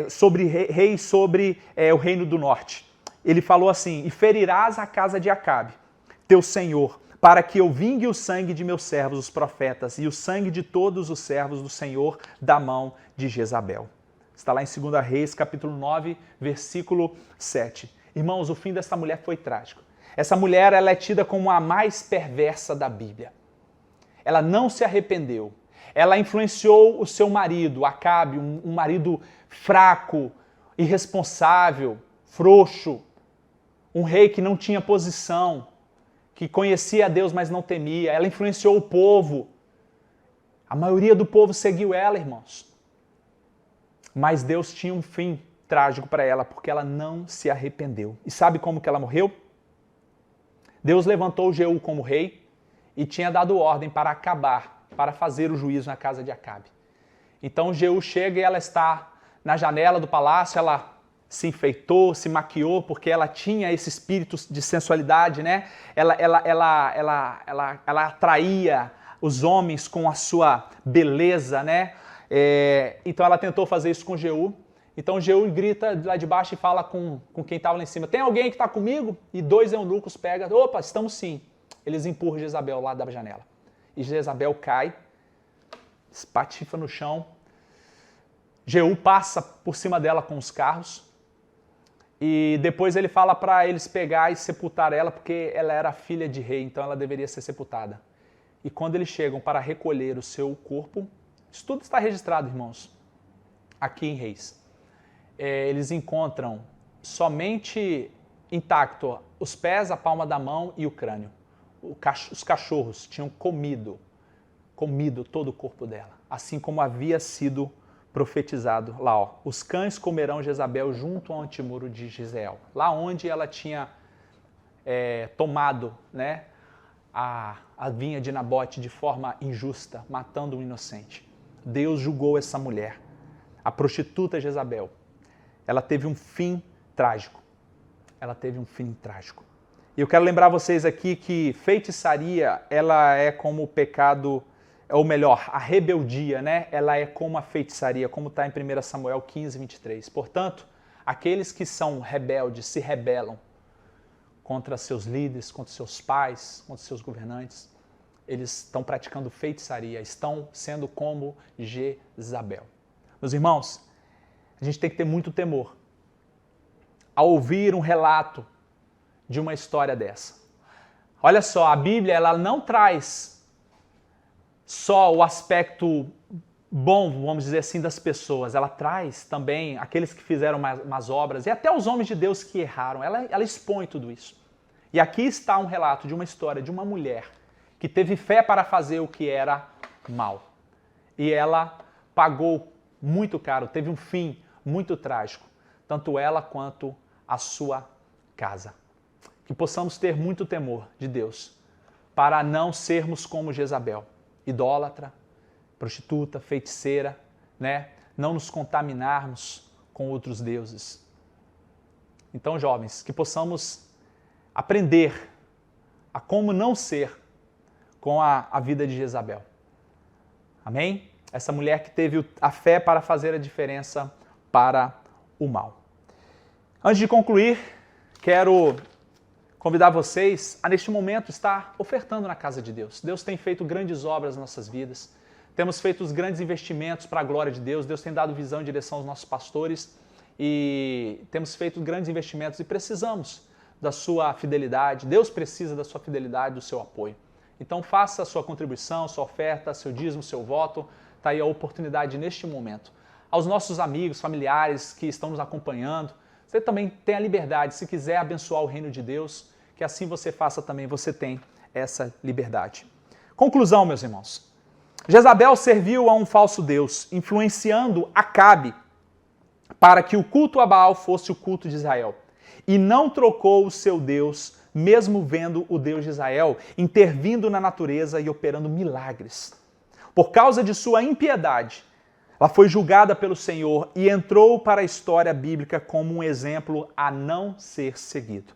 sobre o reino do norte. Ele falou assim: e ferirás a casa de Acabe, teu senhor, para que eu vingue o sangue de meus servos, os profetas, e o sangue de todos os servos do Senhor da mão de Jezabel. Está lá em 2 Reis, capítulo 9, versículo 7. Irmãos, o fim dessa mulher foi trágico. Essa mulher ela é tida como a mais perversa da Bíblia. Ela não se arrependeu. Ela influenciou o seu marido, Acabe, um marido fraco, irresponsável, frouxo, um rei que não tinha posição, que conhecia a Deus, mas não temia. Ela influenciou o povo. A maioria do povo seguiu ela, irmãos. Mas Deus tinha um fim trágico para ela, porque ela não se arrependeu. E sabe como que ela morreu? Deus levantou Jeú como rei e tinha dado ordem para acabar, para fazer o juízo na casa de Acabe. Então Jeú chega e ela está na janela do palácio, ela se enfeitou, se maquiou, porque ela tinha esse espírito de sensualidade, né? Ela atraía os homens com a sua beleza, né? Então ela tentou fazer isso com Jeú. Então Jeú grita lá de baixo e fala com quem estava lá em cima: tem alguém que está comigo? E 2 eunucos pegam: opa, estamos sim. Eles empurram Jezabel lá da janela. E Jezabel cai, espatifa no chão. Jeú passa por cima dela com os carros E depois ele fala para eles pegar e sepultar ela, porque ela era filha de rei, então ela deveria ser sepultada. E quando eles chegam para recolher o seu corpo, isso tudo está registrado, irmãos, aqui em Reis. Eles encontram somente intacto os pés, a palma da mão e o crânio. Os cachorros tinham comido todo o corpo dela, assim como havia sido profetizado lá. Ó, os cães comerão Jezabel junto ao antemuro de Giseel, lá onde ela tinha tomado, né, a vinha de Nabote de forma injusta, matando um inocente. Deus julgou essa mulher, a prostituta Jezabel. Ela teve um fim trágico. E eu quero lembrar vocês aqui que feitiçaria, ela é como o pecado, ou melhor, a rebeldia, né? Ela é como a feitiçaria, como está em 1 Samuel 15, 23. Portanto, aqueles que são rebeldes, se rebelam contra seus líderes, contra seus pais, contra seus governantes, eles estão praticando feitiçaria, estão sendo como Jezabel. Meus irmãos, a gente tem que ter muito temor ao ouvir um relato de uma história dessa. Olha só, a Bíblia ela não traz só o aspecto bom, vamos dizer assim, das pessoas. Ela traz também aqueles que fizeram más obras e até os homens de Deus que erraram. Ela expõe tudo isso. E aqui está um relato de uma história de uma mulher que teve fé para fazer o que era mal. E ela pagou muito caro, teve um fim muito trágico, tanto ela quanto a sua casa. Que possamos ter muito temor de Deus, para não sermos como Jezabel, idólatra, prostituta, feiticeira, né? Não nos contaminarmos com outros deuses. Então, jovens, que possamos aprender a como não ser com a vida de Jezabel. Amém? Essa mulher que teve a fé para fazer a diferença para o mal. Antes de concluir, quero convidar vocês a, neste momento, estar ofertando na casa de Deus. Deus tem feito grandes obras nas nossas vidas. Temos feito os grandes investimentos para a glória de Deus. Deus tem dado visão e direção aos nossos pastores. E temos feito grandes investimentos e precisamos da sua fidelidade. Deus precisa da sua fidelidade, do seu apoio. Então faça a sua contribuição, sua oferta, seu dízimo, seu voto. Está aí a oportunidade neste momento. Aos nossos amigos, familiares que estão nos acompanhando, você também tem a liberdade, se quiser abençoar o reino de Deus, que assim você faça também, você tem essa liberdade. Conclusão, meus irmãos. Jezabel serviu a um falso Deus, influenciando Acabe para que o culto a Baal fosse o culto de Israel. E não trocou o seu Deus, mesmo vendo o Deus de Israel intervindo na natureza e operando milagres. Por causa de sua impiedade, ela foi julgada pelo Senhor e entrou para a história bíblica como um exemplo a não ser seguido.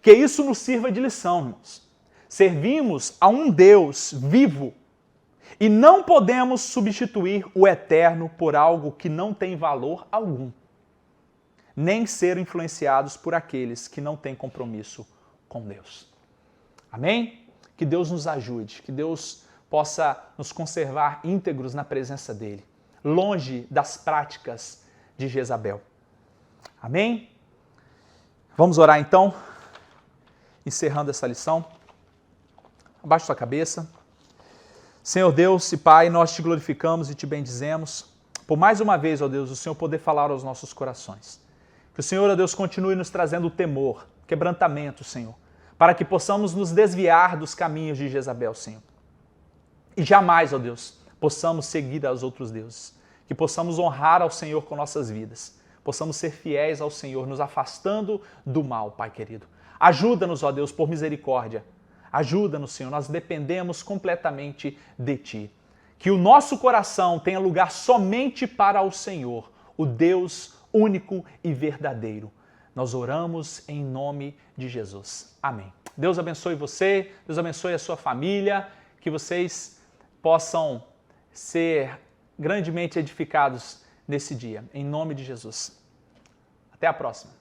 Que isso nos sirva de lição, irmãos. Servimos a um Deus vivo e não podemos substituir o eterno por algo que não tem valor algum, nem ser influenciados por aqueles que não têm compromisso com Deus. Amém? Que Deus nos ajude, que Deus possa nos conservar íntegros na presença dEle, longe das práticas de Jezabel. Amém? Vamos orar então, encerrando essa lição. Abaixe sua cabeça. Senhor Deus e Pai, nós te glorificamos e te bendizemos por mais uma vez, ó Deus, o Senhor poder falar aos nossos corações. Que o Senhor, ó Deus, continue nos trazendo temor, quebrantamento, Senhor, para que possamos nos desviar dos caminhos de Jezabel, Senhor. E jamais, ó Deus, possamos seguir aos outros deuses. Que possamos honrar ao Senhor com nossas vidas. Possamos ser fiéis ao Senhor, nos afastando do mal, Pai querido. Ajuda-nos, ó Deus, por misericórdia. Ajuda-nos, Senhor, nós dependemos completamente de Ti. Que o nosso coração tenha lugar somente para o Senhor, o Deus único e verdadeiro. Nós oramos em nome de Jesus. Amém. Deus abençoe você, Deus abençoe a sua família, que vocês possam ser grandemente edificados nesse dia, em nome de Jesus. Até a próxima.